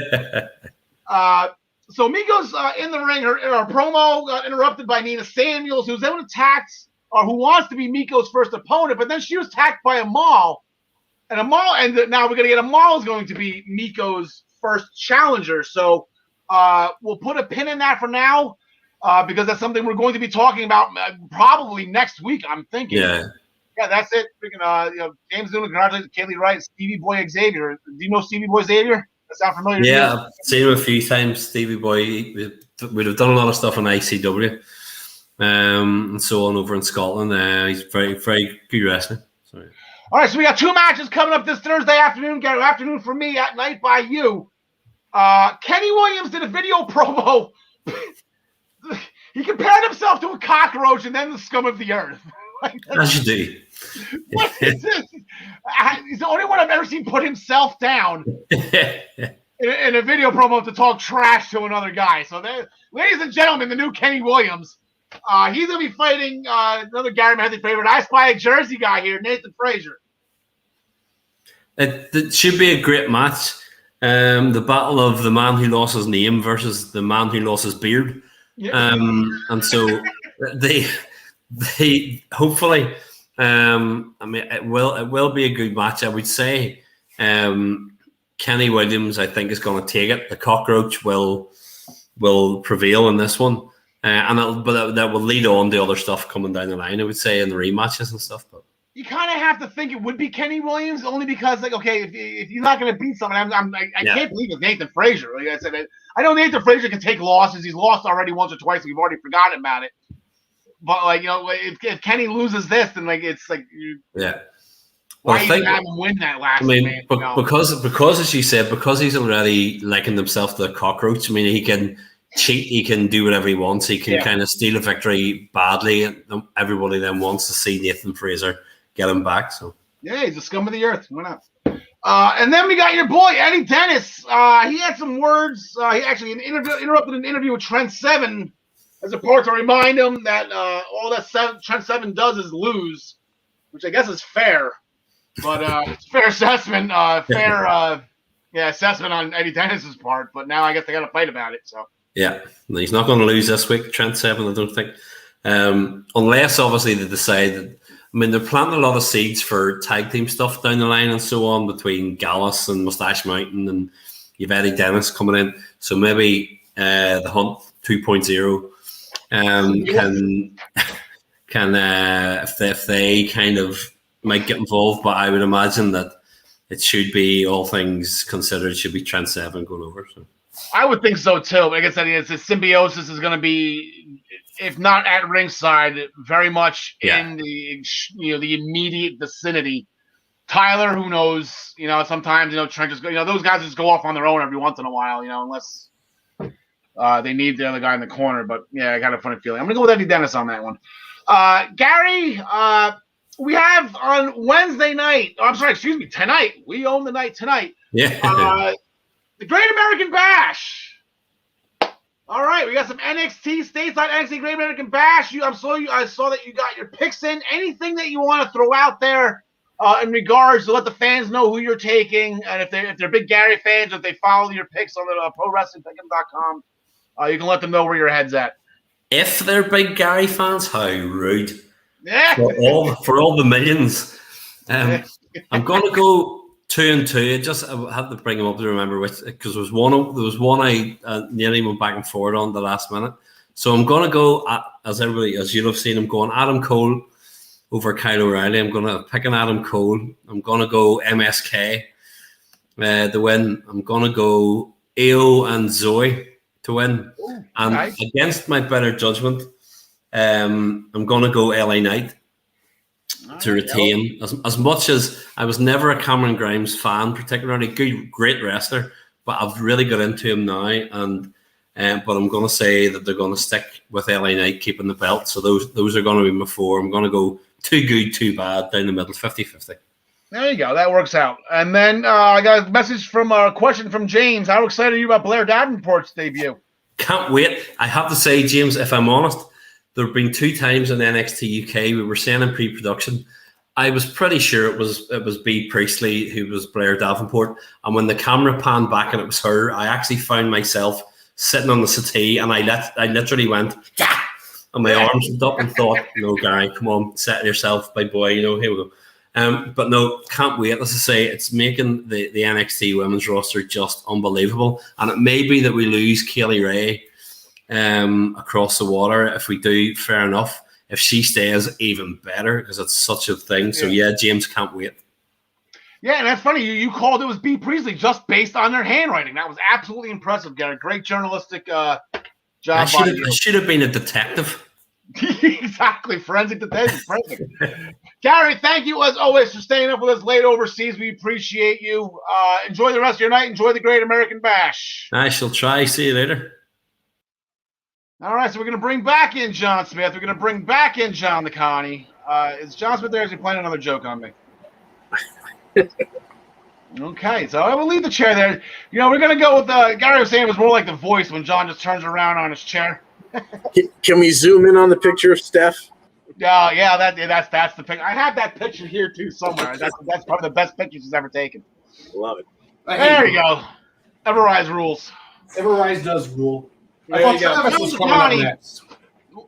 So Miko's in the ring. Her promo got interrupted by Nina Samuels, who's then attacked, or who wants to be Miko's first opponent, but then she was attacked by Amal. And now we're going to get Amal is going to be Miko's first challenger. So we'll put a pin in that for now because that's something we're going to be talking about probably next week, I'm thinking. Yeah, that's it. Freaking, James Newman, congratulations, Kaylee Wright, Stevie Boy Xavier. Do you know Stevie Boy Xavier? That sound familiar? Yeah, I've seen him a few times. Stevie Boy, we'd have done a lot of stuff on ICW and so on over in Scotland. He's very, very good wrestler. Sorry. All right, so we got 2 matches coming up this Thursday afternoon. Afternoon for me, at night by you. Kenny Williams did a video promo. He compared himself to a cockroach and then the scum of the earth. As you do. What is this? He's the only one I've ever seen put himself down in a video promo to talk trash to another guy. So, ladies and gentlemen, the new Kenny Williams. He's going to be fighting another Gary Mehaffy favorite. I spy a Jersey guy here, Nathan Frazier. It should be a great match. The battle of the man who lost his name versus the man who lost his beard. Yeah. And so they hopefully, I mean, it will be a good match. I would say Kenny Williams, I think, is going to take it. The cockroach will prevail in this one, and that will lead on to other stuff coming down the line. I would say in the rematches and stuff, but. You kind of have to think it would be Kenny Williams only because, like, okay, if you're not going to beat someone, I can't believe it's Nathan Frazier. Like I said, I know Nathan Frazier can take losses. He's lost already once or twice. We've already forgotten about it. But, like, if Kenny loses this, then, like, it's like, why you have him win that last? Because as you said, because he's already likened himself to a cockroach. I mean, he can cheat. He can do whatever he wants. He can kind of steal a victory badly, and everybody then wants to see Nathan Frazier get him back. So yeah, he's the scum of the earth. Why not? And then we got your boy Eddie Dennis. He had some words. He actually interrupted an interview with Trent Seven as a part to remind him that all that Trent Seven does is lose, which I guess is fair. But it's a fair assessment. Assessment on Eddie Dennis's part. But now I guess they got to fight about it. So yeah, he's not going to lose this week, Trent Seven. I don't think, unless obviously they decide that. I mean, they're planting a lot of seeds for tag team stuff down the line and so on between Gallus and Mustache Mountain, and you've Eddie Dennis coming in. So maybe the Hunt 2.0 can if they kind of might get involved, but I would imagine that it should be, all things considered, it should be Trent Seven going over. So I would think so too. Like I said, it's the symbiosis is going to be, if not at ringside, very much in the the immediate vicinity. Tyler, who knows? Sometimes Trent just go. Those guys just go off on their own every once in a while. Unless they need the other guy in the corner. But yeah, I got a funny feeling. I'm gonna go with Eddie Dennis on that one. Gary, we have on Wednesday night. Oh, I'm sorry, excuse me, tonight. We own the night tonight. Yeah. The Great American Bash. All right, we got some NXT stateside NXT Great American Bash. I saw that you got your picks in. Anything that you want to throw out there in regards to let the fans know who you're taking, and if they're big Gary fans, if they follow your picks on the ProWrestlingPick'em.com, you can let them know where your head's at. If they're big Gary fans, how rude! Yeah. For all the millions, I'm gonna go 2-2. I had to bring him up to remember which, because there was one I nearly went back and forward on the last minute. So I'm going to go, as you'll have seen, I'm going Adam Cole over Kyle O'Reilly. I'm going to pick an Adam Cole. I'm going to go MSK to win. I'm going to go Io and Zoe to win. Ooh, and nice. Against my better judgment, I'm going to go LA Knight to retain. As much as I was never a Cameron Grimes fan, particularly great wrestler, but I've really got into him now, and but I'm going to say that they're going to stick with LA Knight keeping the belt. So those are going to be my four. I'm going to go too good, too bad, down the middle, 50-50. There you go. That works out. And then I got a question from James. How excited are you about Blair Davenport's debut? Can't wait. I have to say, James, if I'm honest, there have been 2 times in NXT UK we were saying in pre-production, I was pretty sure it was Bea Priestley who was Blair Davenport, and when the camera panned back and it was her, I actually found myself sitting on the settee and I literally went, and my arms went up and thought, no, Gary, come on, settle yourself, big boy, here we go. But no, can't wait. As I say, it's making the NXT women's roster just unbelievable. And it may be that we lose Kaylee Ray across the water. If we do, fair enough. If she stays, even better, because it's such a thing. So yeah, James, can't wait. Yeah, and that's funny. You called it was B. Priestley just based on their handwriting. That was absolutely impressive, Gary. Great journalistic job. I should have been a detective. Exactly, forensic detective. Gary, thank you as always for staying up with us late overseas. We appreciate you. Enjoy the rest of your night. Enjoy the Great American Bash. I shall try. See you later. All right, so we're going to bring back in John Smith. We're going to bring back in John the Connie. Is John Smith there? Is he playing another joke on me? Okay, so I will leave the chair there. We're going to go with Gary was saying it was more like The Voice when John just turns around on his chair. Can we zoom in on the picture of Steph? Yeah, that's the picture. I have that picture here too somewhere. That's probably the best picture she's ever taken. Love it. There you go. Everrise rules. Everrise does rule. I thought Travis was coming up next.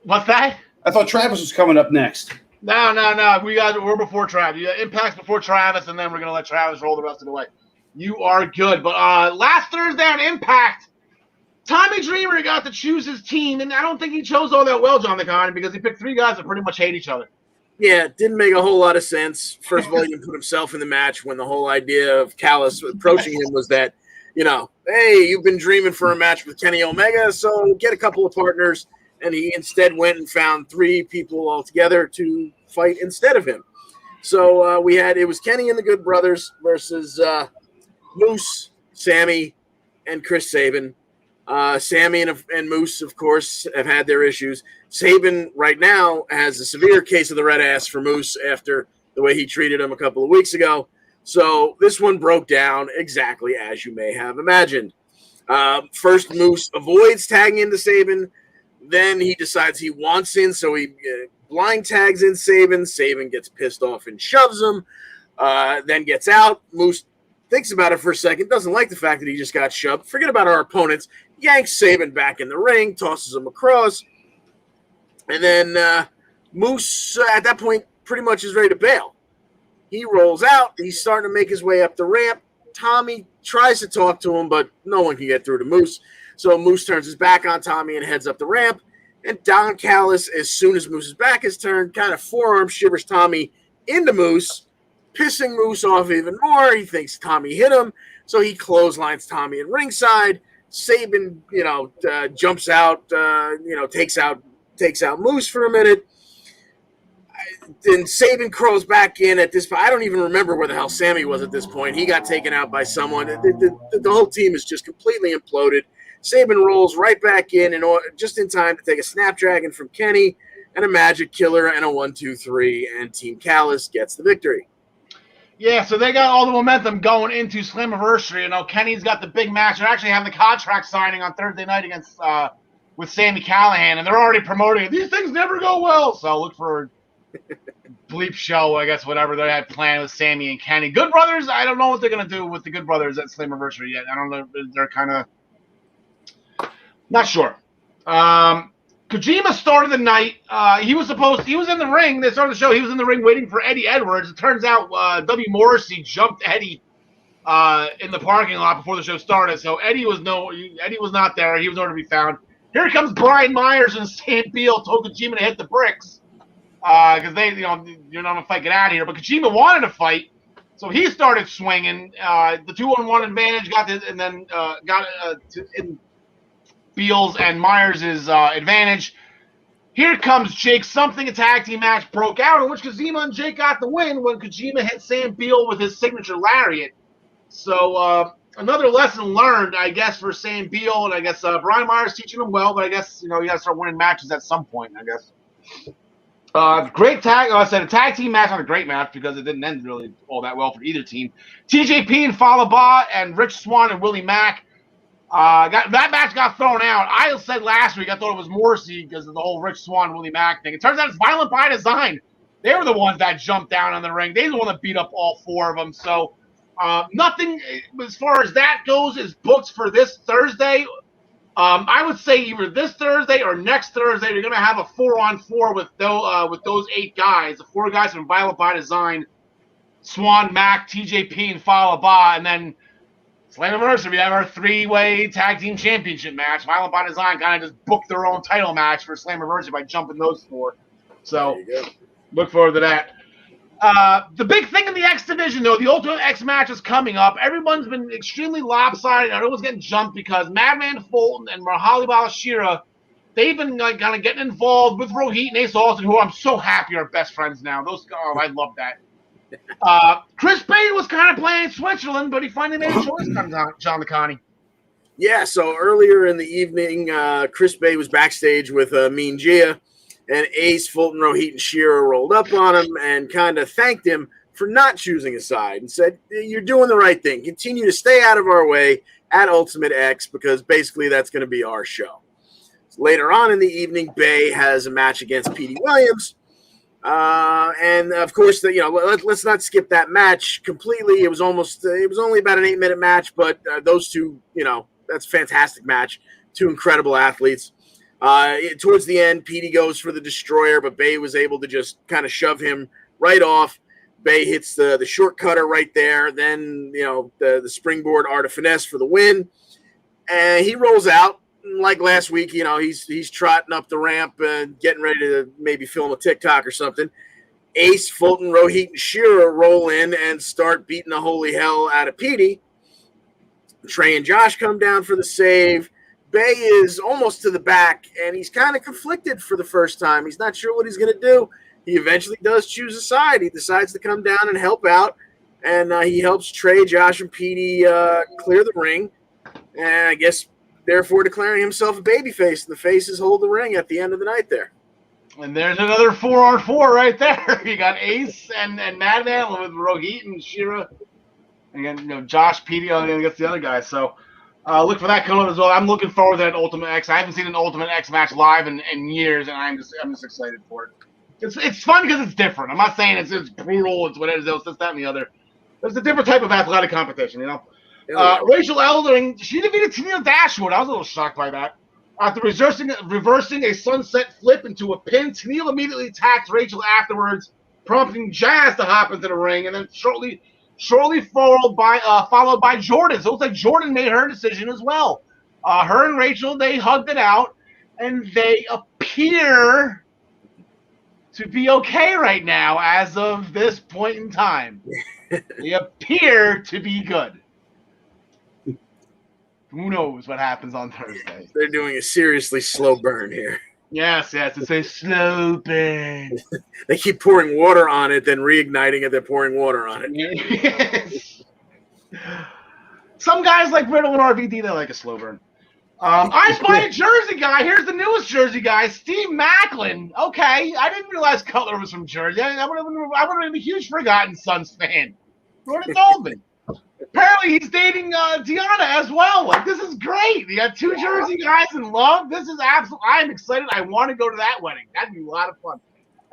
What's that? I thought Travis was coming up next. No. We're before Travis. Impact's before Travis, and then we're gonna let Travis roll the rest of the way. You are good. But last Thursday on Impact, Tommy Dreamer got to choose his team, and I don't think he chose all that well, John the Con, because he picked three guys that pretty much hate each other. Yeah, it didn't make a whole lot of sense. First of all, he didn't put himself in the match when the whole idea of Callis approaching him was that, hey, you've been dreaming for a match with Kenny Omega, so get a couple of partners. And he instead went and found three people altogether to fight instead of him. So it was Kenny and the Good Brothers versus Moose, Sammy, and Chris Sabin. Sammy and Moose, of course, have had their issues. Sabin right now has a severe case of the red ass for Moose after the way he treated him a couple of weeks ago. So this one broke down exactly as you may have imagined. First, Moose avoids tagging into Sabin. Then he decides he wants in, so he blind tags in Sabin. Sabin gets pissed off and shoves him, then gets out. Moose thinks about it for a second, doesn't like the fact that he just got shoved. Forget about our opponents. Yanks Sabin back in the ring, tosses him across. And then Moose, at that point, pretty much is ready to bail. He rolls out. He's starting to make his way up the ramp. Tommy tries to talk to him, but no one can get through to Moose. So Moose turns his back on Tommy and heads up the ramp. And Don Callis, as soon as Moose's back is turned, kind of forearm shivers Tommy into Moose, pissing Moose off even more. He thinks Tommy hit him, so he clotheslines Tommy in ringside. Sabin, jumps out, takes out Moose for a minute. Then Sabin crawls back in at this point. I don't even remember where the hell Sammy was at this point. He got taken out by someone. The whole team is just completely imploded. Sabin rolls right back in just in time to take a Snapdragon from Kenny and a Magic Killer and a 1-2-3, and Team Callis gets the victory. Yeah, so they got all the momentum going into Slammiversary. Kenny's got the big match. They're actually having the contract signing on Thursday night against with Sami Callihan, and they're already promoting it. These things never go well, so look for bleep show, I guess, whatever they had planned with Sammy and Kenny. Good Brothers, I don't know what they're going to do with the Good Brothers at Slammiversary yet. I don't know. They're kind of not sure. Kojima started the night. He was in the ring. They started the show. He was in the ring waiting for Eddie Edwards. It turns out W. Morrissey jumped Eddie in the parking lot before the show started. So Eddie was not there. He was nowhere to be found. Here comes Brian Myers and Sam Beal. Told Kojima to hit the bricks because you're not gonna fight. Get out of here. But Kojima wanted to fight, so he started swinging. The 2-on-1 advantage got this, and then in Beals and Myers' advantage. Here comes Jake. A tag team match broke out in which Kojima and Jake got the win when Kojima hit Sam Beal with his signature lariat. So another lesson learned, I guess, for Sam Beal, and I guess Brian Myers teaching him well, but I guess you got to start winning matches at some point, I guess. Great tag. I said a tag team match, not a great match because it didn't end really all that well for either team. TJP and Falaba and Rich Swann and Willie Mack. That match got thrown out. I said last week I thought it was Morrissey because of the whole Rich Swann Willie Mack thing. It turns out it's Violent by Design. They were the ones that jumped down on the ring. They were the one that beat up all four of them. So nothing as far as that goes is booked for this Thursday. I would say either this Thursday or next Thursday you're going to have a 4-on-4 with those 8 guys, the 4 guys from Violent by Design, Swan, Mac, TJP, and Fallah Bahh, and then Slammiversary, we have our 3-way tag team championship match. Violent by Design kind of just booked their own title match for Slammiversary by jumping those 4. So look forward to that. The big thing in the X division, though, the Ultimate X match is coming up. Everyone's been extremely lopsided. Everyone's getting jumped because Madman Fulton and Mahali Balashira, they've been like kind of getting involved with Rohit and Ace Austin, who I'm so happy are best friends now. I love that. Chris Bay was kind of playing Switzerland, but he finally made a choice on John McConney. Yeah, so earlier in the evening, Chris Bay was backstage with Mean Gia, and Ace, Fulton, Rohit, and Shira rolled up on him and kind of thanked him for not choosing a side and said, "You're doing the right thing. Continue to stay out of our way at Ultimate X because basically that's going to be our show." Later on in the evening, Bay has a match against Petey Williams. And of course, let's not skip that match completely. It was only about an 8-minute match, but those two, that's a fantastic match. Two incredible athletes. Towards the end, Petey goes for the destroyer, but Bay was able to just kind of shove him right off. Bay hits the short cutter right there. Then, the springboard art of finesse for the win. And he rolls out. Like last week, he's trotting up the ramp and getting ready to maybe film a TikTok or something. Ace, Fulton, Rohit, and Shira roll in and start beating the holy hell out of Petey. Trey and Josh come down for the save. Bay is almost to the back, and he's kind of conflicted for the first time. He's not sure what he's going to do. He eventually does choose a side. He decides to come down and help out, and he helps Trey, Josh, and Petey clear the ring. And I guess therefore declaring himself a babyface, and the faces hold the ring at the end of the night there. And there's another 4-on-4 right there. You got Ace and Madman with Rohit and Shira. Again, Josh, Petey against the other guys. So look for that coming up as well. I'm looking forward to that Ultimate X. I haven't seen an Ultimate X match live in years, and I'm just excited for it. It's fun because it's different. I'm not saying it's brutal. It's whatever. It's this, that, and the other. It's a different type of athletic competition, Rachel Eldering, she defeated Tennille Dashwood. I was a little shocked by that. After reversing a sunset flip into a pin, Tennille immediately attacked Rachel afterwards, prompting Jazz to hop into the ring, and then shortly followed by Jordan. So it looks like Jordan made her decision as well. Her and Rachel, they hugged it out, and they appear to be okay right now as of this point in time. They appear to be good. Who knows what happens on Thursday? They're doing a seriously slow burn here. Yes, it's a slow burn. They keep pouring water on it, then reigniting it, then pouring water on it. Yes. Some guys like Riddle and RVD, they like a slow burn. I spy a Jersey guy. Here's the newest Jersey guy, Steve Macklin. Okay, I didn't realize Cutler was from Jersey. I would have been a huge Forgotten Sons fan. You would have told me. Apparently, he's dating Deanna as well. Like, this is great. You got 2 Jersey guys in love. This is absolute. I'm excited. I want to go to that wedding. That'd be a lot of fun.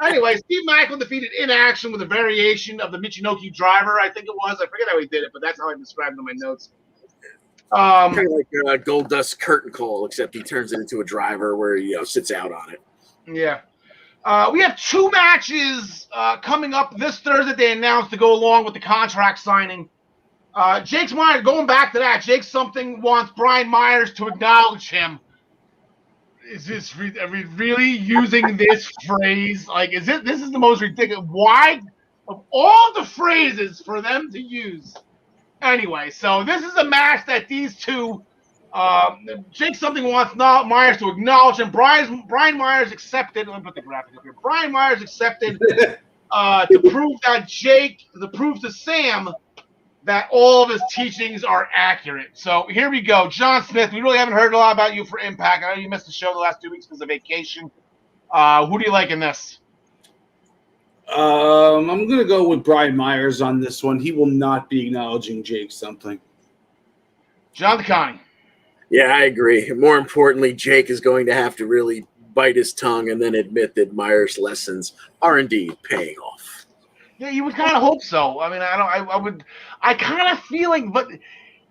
Anyway, Steve Macklin defeated In Action with a variation of the Michinoku Driver. I think it was. I forget how he did it, but that's how I described it in my notes. Kind of like Goldust Curtain Call, except he turns it into a driver where he sits out on it. Yeah. We have 2 matches coming up this Thursday. They announced to go along with the contract signing. Jake's Myers, going back to that, Jake something wants Brian Myers to acknowledge him. Are we really using this phrase? Like, this is the most ridiculous. Why, of all the phrases for them to use? Anyway, so this is a match that these two, Jake something wants Myers to acknowledge him. Brian Myers accepted. Let me put the graphic up here. Brian Myers accepted to prove to Sam that all of his teachings are accurate. So here we go. John Smith, we really haven't heard a lot about you for Impact. I know you missed the show the last 2 weeks because of vacation. Who do you like in this? I'm going to go with Brian Myers on this one. He will not be acknowledging Jake something. John DeConnie. Yeah, I agree. More importantly, Jake is going to have to really bite his tongue and then admit that Myers' lessons are indeed paying off. Yeah, you would kind of hope so. I mean, I kind of feel like, but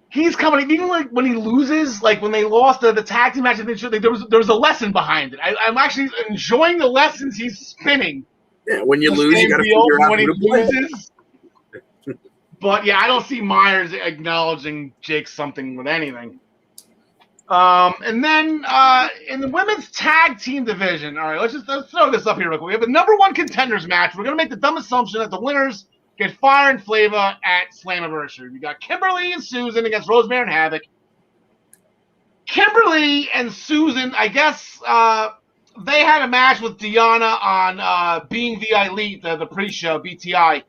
he's coming, even like when he loses, like when they lost the tag team match, there was a lesson behind it. I'm actually enjoying the lessons he's spinning. Yeah, when you lose, you got to figure out when he loses. But yeah, I don't see Myers acknowledging Jake something with anything. And then in the women's tag team division, all right, let's throw this up here real quick. We have a number 1 contenders match. We're gonna make the dumb assumption that the winners get Fire and Flavor at Slammiversary. We got Kimberly and Susan against Rosemary and Havoc. Kimberly and Susan, I guess they had a match with Deanna on Being the Elite, the pre-show, BTI.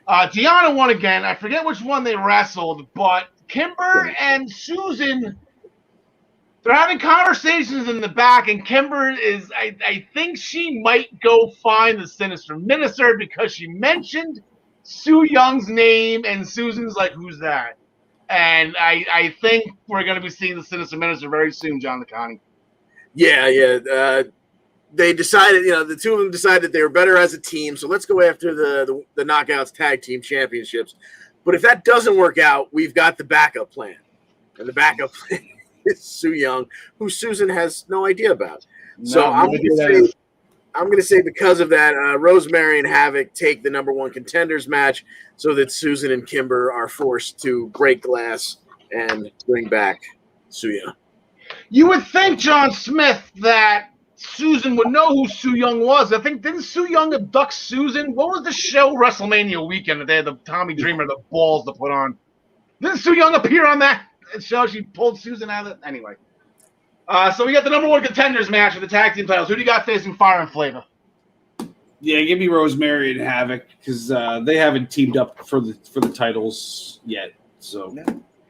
Deanna won again. I forget which one they wrestled, but Kimber and Susan, they're having conversations in the back, and Kimber is, I think she might go find the Sinister Minister because she mentioned Su Young's name, and Susan's like, who's that? And I think we're going to be seeing the Sinister Minister very soon, John Licani. Yeah. They decided, the two of them decided they were better as a team, so let's go after the Knockouts Tag Team Championships. But if that doesn't work out, we've got the backup plan. And the backup plan is Su Young, who Susan has no idea about. So I'm going to say because of that, Rosemary and Havoc take the number 1 contenders match so that Susan and Kimber are forced to break glass and bring back Su Young. You would think, John Smith, that Susan would know who Su Young was. I think, didn't Su Young abduct Susan? What was the show WrestleMania weekend that they had the Tommy Dreamer, the balls to put on? Didn't Su Young appear on that show? She pulled Susan out of it? Anyway. So we got the number 1 contenders match for the tag team titles. Who do you got facing Fire and Flavor? Yeah, give me Rosemary and Havoc because they haven't teamed up for the titles yet. So,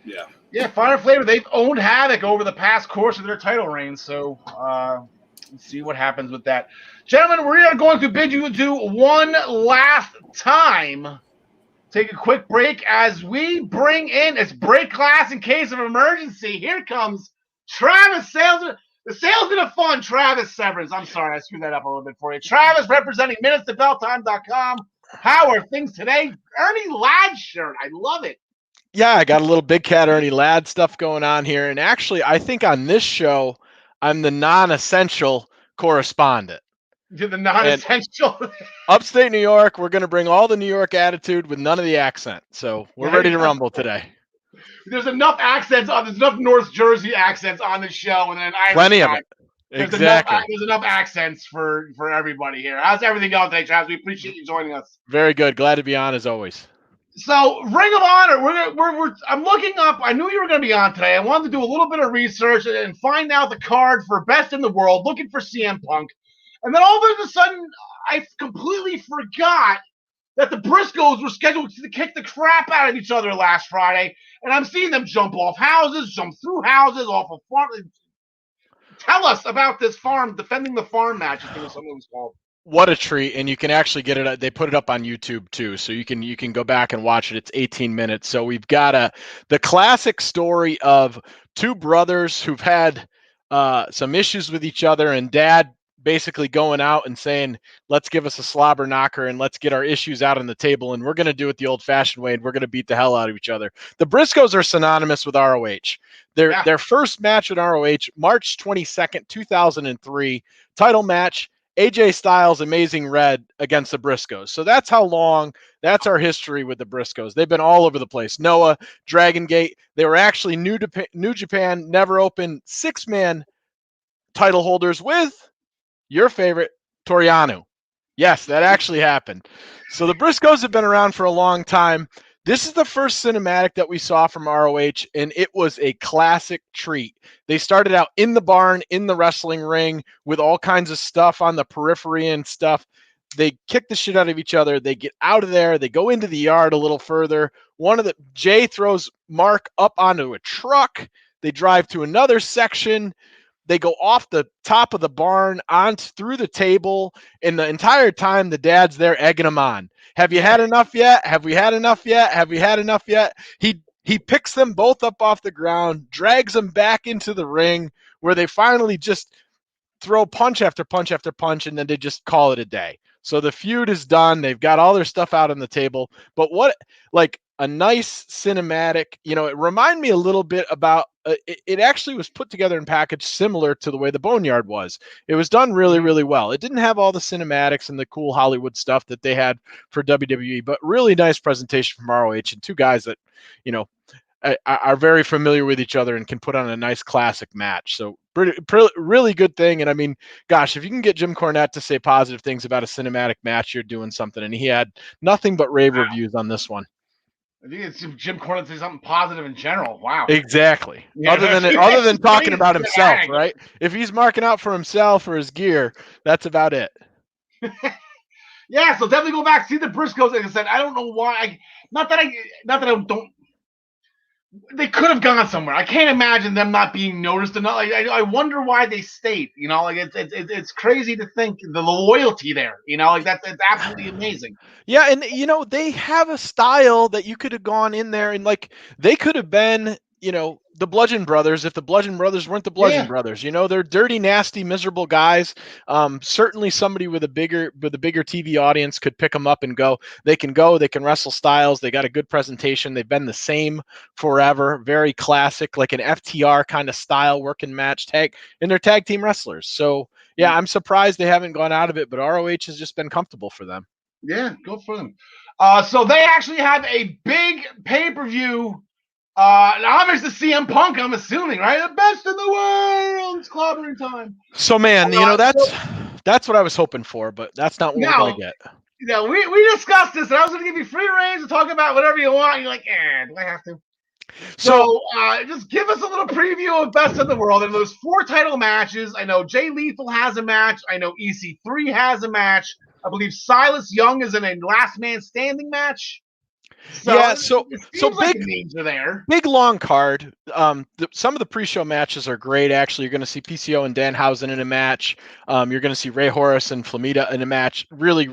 yeah. Yeah, Fire and Flavor, they've owned Havoc over the past course of their title reign. So, let's see what happens with that. Gentlemen, we are going to bid you to one last time. Take a quick break as we bring in, it's break glass in case of emergency. Here comes Travis Salesman. The salesman of fun, Travis Severance. I'm sorry, I screwed that up a little bit for you. Travis representing minutestobelltime.com. How are things today? Ernie Ladd shirt. I love it. Yeah, I got a little Big Cat Ernie Ladd stuff going on here. And actually, I think on this show, I'm the non-essential correspondent. To the non-essential. Upstate New York, we're going to bring all the New York attitude with none of the accent. So we're ready to rumble today. There's enough accents there's enough North Jersey accents on the show, and then plenty of it. Exactly. There's enough accents for everybody here. How's everything going today, Travis? We appreciate you joining us. Very good. Glad to be on as always. So, Ring of Honor, I'm looking up. I knew you were going to be on today. I wanted to do a little bit of research and find out the card for Best in the World, looking for CM Punk. And then all of a sudden, I completely forgot that the Briscoes were scheduled to kick the crap out of each other last Friday. And I'm seeing them jump off houses, jump through houses, off of farm. Tell us about this defending the farm match, I think something it was called. What a treat. And you can actually get it. They put it up on YouTube too. So you can go back and watch it. It's 18 minutes. So we've got the classic story of two brothers who've had some issues with each other, and dad basically going out and saying, let's give us a slobber knocker and let's get our issues out on the table. And we're going to do it the old fashioned way. And we're going to beat the hell out of each other. The Briscoes are synonymous with ROH. Their first match at ROH, March 22nd, 2003, title match, AJ Styles, Amazing Red against the Briscoes. So that's our history with the Briscoes. They've been all over the place. Noah, Dragon Gate. They were actually New Japan, never open 6-man title holders with your favorite, Toru Yano. Yes, that actually happened. So the Briscoes have been around for a long time. This is the first cinematic that we saw from ROH, and it was a classic treat. They started out in the barn, in the wrestling ring, with all kinds of stuff on the periphery and stuff. They kick the shit out of each other. They get out of there. They go into the yard a little further. Jay throws Mark up onto a truck. They drive to another section. They go off the top of the barn on through the table, and the entire time the dad's there egging them on. Have you had enough yet? Have we had enough yet? Have we had enough yet? He picks them both up off the ground, drags them back into the ring, where they finally just throw punch after punch after punch, and then they just call it a day. So the feud is done. They've got all their stuff out on the table. But a nice cinematic. It reminded me a little bit about. It actually was put together and packaged similar to the way the Boneyard was. It was done really, really well. It didn't have all the cinematics and the cool Hollywood stuff that they had for WWE, but really nice presentation from ROH and two guys that, are very familiar with each other and can put on a nice classic match. So really good thing. And I mean, gosh, if you can get Jim Cornette to say positive things about a cinematic match, you're doing something. And he had nothing but rave reviews on this one. I think it's Jim Cornette say something positive in general. Wow. Exactly. Yeah, other than talking about himself, drag. right? If he's marking out for himself or his gear, that's about it. Yeah, so definitely go back, see the Briscoes. Like I said, I don't know why. Not that I don't. They could have gone somewhere. I can't imagine them not being noticed enough. I wonder why they stayed. It's crazy to think the loyalty there. That's absolutely amazing. Yeah, and they have a style that you could have gone in there and they could have been the Bludgeon Brothers if the Bludgeon Brothers weren't the Bludgeon Brothers. They're dirty, nasty, miserable guys. Certainly somebody with a bigger TV audience could pick them up and go. They can wrestle styles. They got a good presentation. They've been the same forever. Very classic, like an FTR kind of style working match tag, and they're tag team wrestlers. So yeah, I'm surprised they haven't gone out of it, but ROH has just been comfortable for them. Yeah, go for them. So they actually have a big pay-per-view. Homage to CM Punk, I'm assuming, right? The best in the world. It's clobbering time. So, man, that's what I was hoping for, but that's not what we're going to get. We discussed this, and I was going to give you free reign to talk about whatever you want. And you're like, do I have to? So just give us a little preview of Best in the World. And those 4 title matches, I know Jay Lethal has a match. I know EC3 has a match. I believe Silas Young is in a last man standing match. So big names are there. Big long card. Some of the pre-show matches are great. Actually, you're going to see PCO and Danhausen in a match. You're going to see Ray Horace and Flamita in a match. Really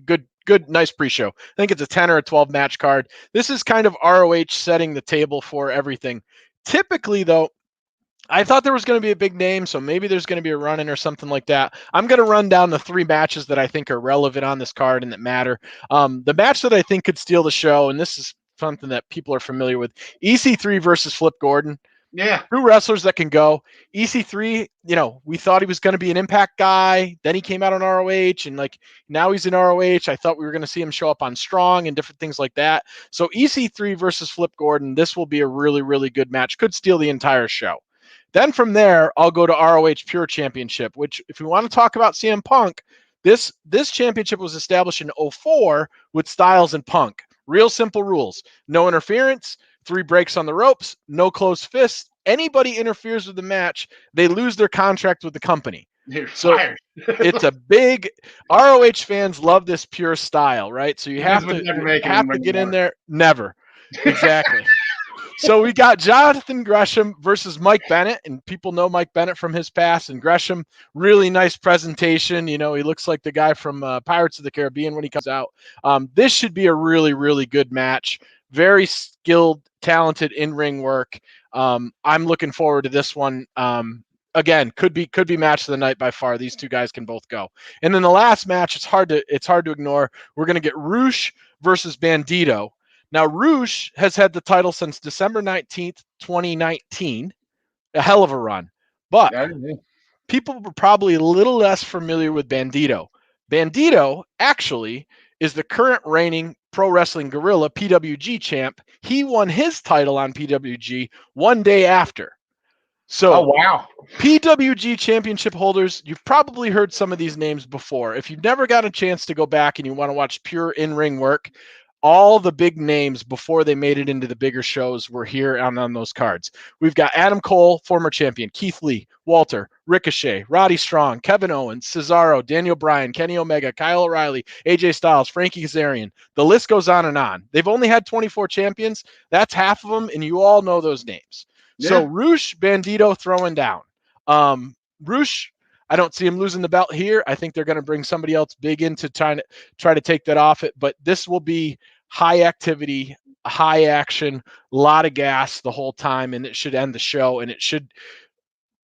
good, nice pre-show. I think it's a 10 or a 12 match card. This is kind of ROH setting the table for everything. Typically, though, I thought there was going to be a big name, so maybe there's going to be a run-in or something like that. I'm going to run down the 3 matches that I think are relevant on this card and that matter. The match that I think could steal the show, and this is something that people are familiar with, EC3 versus Flip Gordon. Yeah. 2 wrestlers that can go. EC3, we thought he was going to be an Impact guy. Then he came out on ROH, and now he's in ROH. I thought we were going to see him show up on Strong and different things like that. So EC3 versus Flip Gordon, this will be a really, really good match. Could steal the entire show. Then from there, I'll go to ROH Pure Championship, which if we want to talk about CM Punk, this championship was established in 2004 with Styles and Punk. Real simple rules. No interference, 3 breaks on the ropes, no closed fists. Anybody interferes with the match, they lose their contract with the company. They're so fired. It's a big ROH fans love this pure style, right? So you have to get in there. Never. Exactly. So we got Jonathan Gresham versus Mike Bennett, and people know Mike Bennett from his past. And Gresham, really nice presentation. He looks like the guy from Pirates of the Caribbean when he comes out. This should be a really, really good match. Very skilled, talented in-ring work. I'm looking forward to this one. Again, could be match of the night by far. These 2 guys can both go. And then the last match, it's hard to ignore. We're going to get Roosh versus Bandito. Now, Roosh has had the title since December 19th, 2019. A hell of a run. But people were probably a little less familiar with Bandito. Bandito actually is the current reigning Pro Wrestling Guerrilla PWG champ. He won his title on PWG 1 day after. So, wow. PWG championship holders, you've probably heard some of these names before. If you've never got a chance to go back and you want to watch pure in-ring work, all the big names before they made it into the bigger shows were here on those cards. We've got Adam Cole, former champion, Keith Lee, Walter, Ricochet, Roddy Strong, Kevin Owens, Cesaro, Daniel Bryan, Kenny Omega, Kyle O'Reilly, AJ Styles, Frankie Kazarian. The list goes on and on. They've only had 24 champions. That's half of them, and you all know those names. Yeah. So Roosh, Bandito throwing down. Roosh, I don't see him losing the belt here. I think they're going to bring somebody else big in to try to take that off it. But this will be high activity, high action, a lot of gas the whole time, and it should end the show. And it should,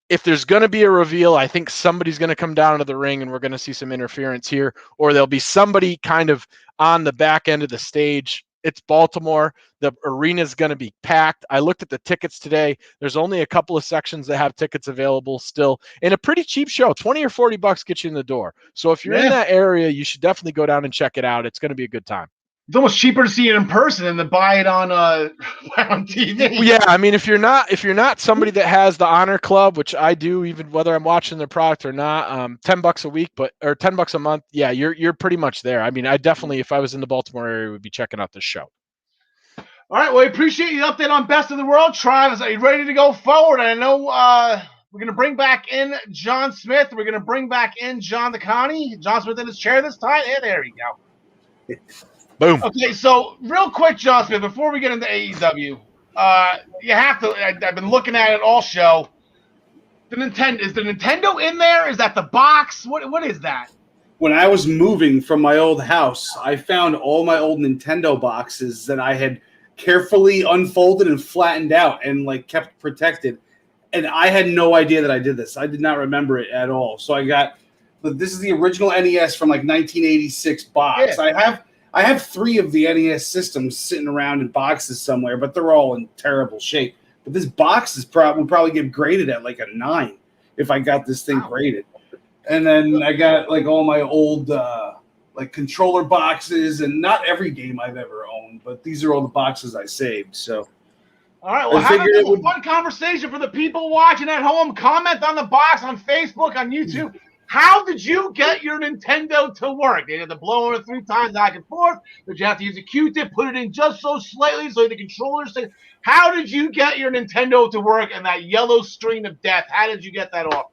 if there's going to be a reveal, I think somebody's going to come down to the ring and we're going to see some interference here, or there'll be somebody kind of on the back end of the stage It's Baltimore. The arena is going to be packed. I looked at the tickets today. There's only a couple of sections that have tickets available still, and a pretty cheap show. $20 or $40 gets you in the door. So if you're in that area, you should definitely go down and check it out. It's going to be a good time. It's almost cheaper to see it in person than to buy it on TV. Yeah, I mean, if you're not somebody that has the Honor Club, which I do, even whether I'm watching their product or not, $10 a week, or $10 a month, yeah, you're pretty much there. I mean, I definitely, if I was in the Baltimore area, would be checking out this show. All right, well, we appreciate your update on Best of the World. Travis, are you ready to go forward? I know we're going to bring back in John Smith. We're going to bring back in John DeConnie. John Smith in his chair this time. Yeah, there you go. Boom. Okay, so real quick, John Smith, before we get into AEW, you have to. I've been looking at it all show. Is the Nintendo in there? Is that the box? What is that? When I was moving from my old house, I found all my old Nintendo boxes that I had carefully unfolded and flattened out and like kept protected. And I had no idea that I did this. I did not remember it at all. So this is the original NES from like 1986 box. Yeah. I have 3 of the NES systems sitting around in boxes somewhere, but they're all in terrible shape. But this box would probably get graded at like a 9 if I got this thing graded. And then I got like all my old like controller boxes, and not every game I've ever owned, but these are all the boxes I saved. So, all right, well, have a fun conversation for the people watching at home. Comment on the box on Facebook, on YouTube. How did you get your Nintendo to work? Did you have to blow it 3 times back and forth? Did you have to use a Q-tip, put it in just so slightly so the controller stays? How did you get your Nintendo to work in that yellow screen of death? How did you get that off?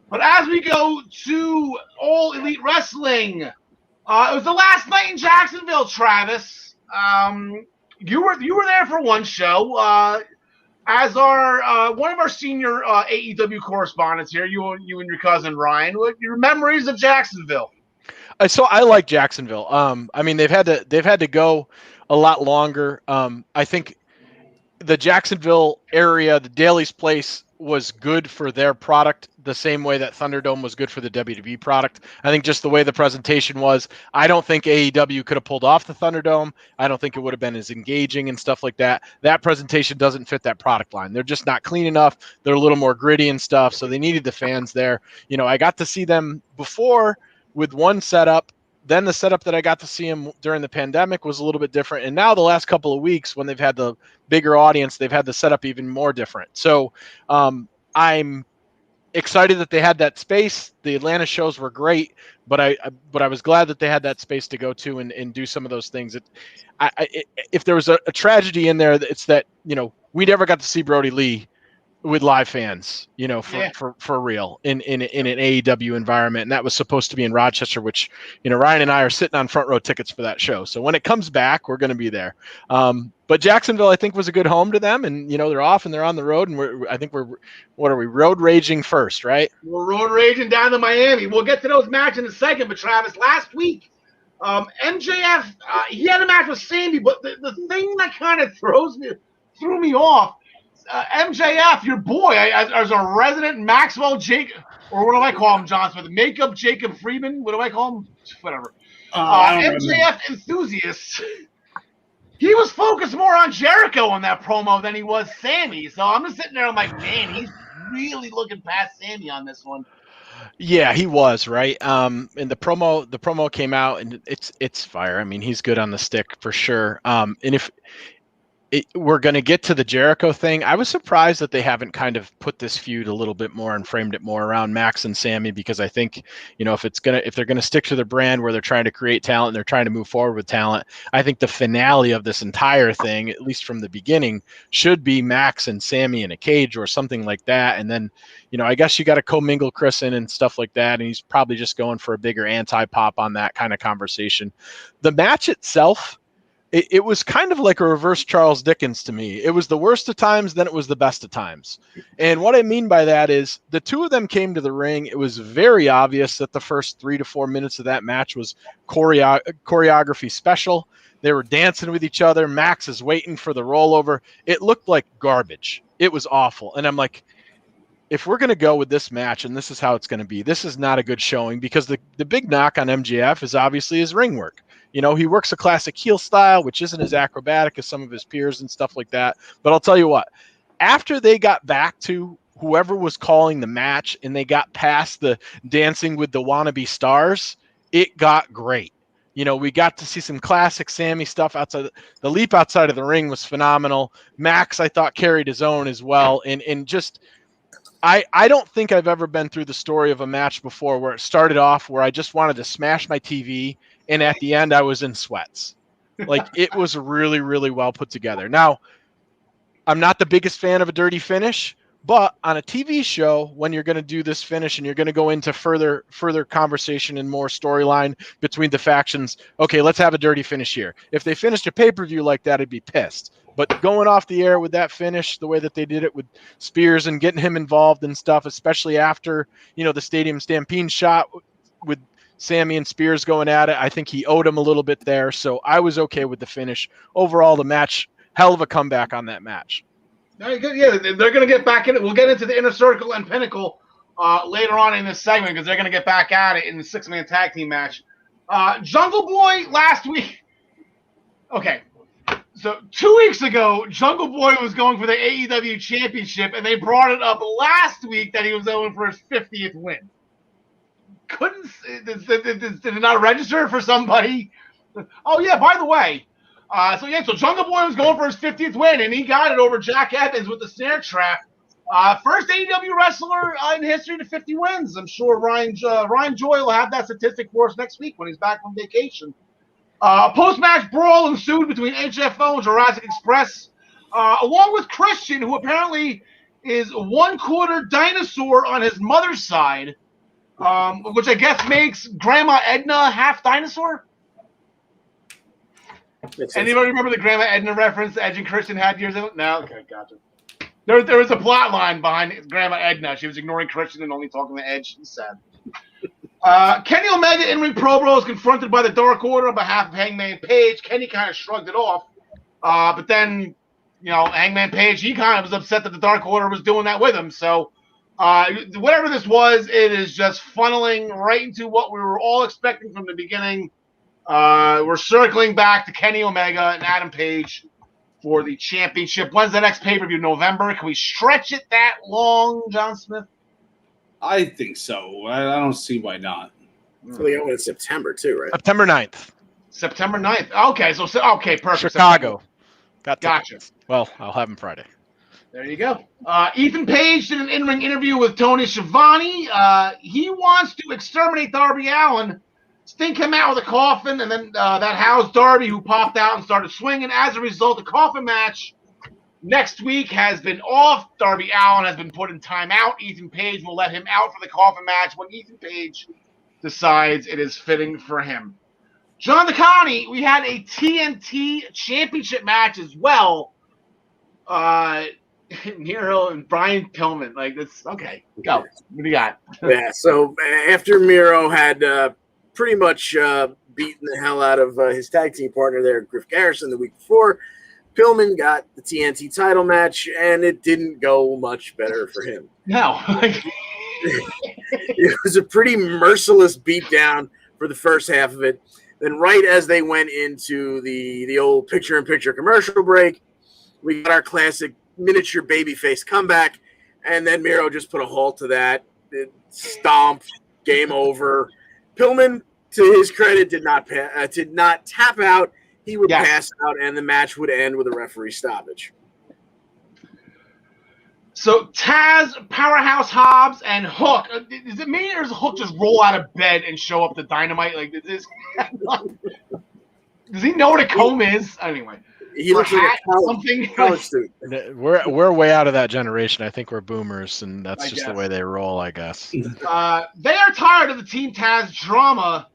But as we go to All Elite Wrestling, it was the last night in Jacksonville, Travis. You were there for one show. As our one of our senior AEW correspondents here, you and your cousin Ryan, what your memories of Jacksonville? So I like Jacksonville. I mean, they've had to go a lot longer. I think the Jacksonville area, the Daly's Place, was good for their product the same way that Thunderdome was good for the WWE product. I think just the way the presentation was, I don't think AEW could have pulled off the Thunderdome. I don't think it would have been as engaging and stuff like that. That presentation doesn't fit that product line. They're just not clean enough. They're a little more gritty and stuff, so they needed the fans there. You know, I got to see them before with one setup. Then the setup that I got to see them during the pandemic was a little bit different. And now the last couple of weeks, when they've had the bigger audience, they've had the setup even more different. So I'm excited that they had that space. The Atlanta shows were great, but I was glad that they had that space to go to and do some of those things. If there was a tragedy in there, it's that, you know, we never got to see Brody Lee with live fans, you know, for real in an AEW environment. And that was supposed to be in Rochester, which, you know, Ryan and I are sitting on front row tickets for that show. So when it comes back, we're going to be there. But Jacksonville, I think, was a good home to them, and, you know, they're off and they're on the road, and what are we, road raging first, right? We're road raging down to Miami. We'll get to those matches in a second, but Travis, last week, MJF, he had a match with Sandy, but the thing that kind of threw me off, MJF, your boy, as a resident Maxwell Jacob, or what do I call him, John Smith? Makeup Jacob Freeman? What do I call him? Whatever. MJF enthusiast. He was focused more on Jericho on that promo than he was Sammy. So I'm just sitting there, I'm like, man, he's really looking past Sammy on this one. Yeah, he was, right. And the promo came out, and it's fire. I mean, he's good on the stick for sure. And if we're going to get to the Jericho thing, I was surprised that they haven't kind of put this feud a little bit more and framed it more around Max and Sammy, because I think, you know, if they're going to stick to their brand where they're trying to create talent and they're trying to move forward with talent, I think the finale of this entire thing, at least from the beginning, should be Max and Sammy in a cage or something like that. And then, you know, I guess you got to commingle Chris in and stuff like that. And he's probably just going for a bigger anti-pop on that kind of conversation. The match itself, it was kind of like a reverse Charles Dickens to me. It was the worst of times, then it was the best of times. And what I mean by that is the two of them came to the ring. It was very obvious that the first 3 to 4 minutes of that match was choreography special. They were dancing with each other. Max is waiting for the rollover. It looked like garbage. It was awful. And I'm like, if we're going to go with this match and this is how it's going to be, this is not a good showing, because the big knock on MJF is obviously his ring work. You know, he works a classic heel style, which isn't as acrobatic as some of his peers and stuff like that. But I'll tell you what, after they got back to whoever was calling the match and they got past the dancing with the wannabe stars, it got great. You know, we got to see some classic Sammy stuff outside. The leap outside of the ring was phenomenal. Max, I thought, carried his own as well. And just, I don't think I've ever been through the story of a match before where it started off where I just wanted to smash my TV, and at the end I was in sweats. Like, it was really, really well put together. Now, I'm not the biggest fan of a dirty finish, but on a TV show, when you're going to do this finish and you're going to go into further conversation and more storyline between the factions, okay, let's have a dirty finish here. If they finished a pay-per-view like that, I'd be pissed. But going off the air with that finish, the way that they did it with Spears and getting him involved and stuff, especially after, you know, the Stadium Stampede shot with Sammy and Spears going at it, I think he owed him a little bit there. So I was okay with the finish. Overall, the match, hell of a comeback on that match. Very good. Yeah, they're going to get back in it. We'll get into the Inner Circle and Pinnacle later on in this segment because they're going to get back at it in the 6-man tag team match. Jungle Boy last week. Okay. So 2 weeks ago, Jungle Boy was going for the AEW Championship, and they brought it up last week that he was going for his 50th win. Did it not register for somebody? Oh, yeah, by the way. So Jungle Boy was going for his 50th win, and he got it over Jack Evans with the snare trap. First AEW wrestler in history to 50 wins. I'm sure Ryan Joy will have that statistic for us next week when he's back from vacation. Post-match brawl ensued between HFO and Jurassic Express, along with Christian, who apparently is 1/4 dinosaur on his mother's side, which I guess makes Grandma Edna half dinosaur. Anybody remember the Grandma Edna reference Edge and Christian had years ago? No? Okay, gotcha. There was a plot line behind Grandma Edna. She was ignoring Christian and only talking to Edge. She's sad. Kenny Omega in-ring promo was confronted by the Dark Order on behalf of Hangman Page. Kenny kind of shrugged it off. But then, you know, Hangman Page, he kind of was upset that the Dark Order was doing that with him. So whatever this was, it is just funneling right into what we were all expecting from the beginning. We're circling back to Kenny Omega and Adam Page for the championship. When's the next pay-per-view? November? Can we stretch it that long, John Smith? I think so. I don't see why not. So they got one in September too, right? September 9th. September 9th. Okay, okay, perfect. Chicago. Gotcha. Well, I'll have him Friday. There you go. Ethan Page did an in-ring interview with Tony Schiavone. He wants to exterminate Darby Allin. Sting came out with a coffin, and then that housed Darby, who popped out and started swinging. As a result, the coffin match next week has been off. Darby Allin has been put in timeout. Ethan Page will let him out for the coffin match when Ethan Page decides it is fitting for him. John DeConnie, we had a TNT championship match as well. Miro and Brian Pillman. Like, that's okay. Go. What do you got? Yeah, so after Miro had pretty much beaten the hell out of his tag team partner there, Griff Garrison, the week before, Pillman got the TNT title match, and it didn't go much better for him. No. It was a pretty merciless beatdown for the first half of it. Then right as they went into the old picture-in-picture commercial break, we got our classic miniature babyface comeback, and then Miro just put a halt to that. Stomp, game over. Pillman, to his credit, did not tap out. He would pass out, and the match would end with a referee stoppage. So Taz, Powerhouse Hobbs, and Hook. Is it me, or does Hook just roll out of bed and show up to Dynamite? Like, does he know what a comb is? Anyway, he looks like a college student. We're way out of that generation. I think we're boomers, and that's just the way they roll, I guess. They are tired of the Team Taz drama.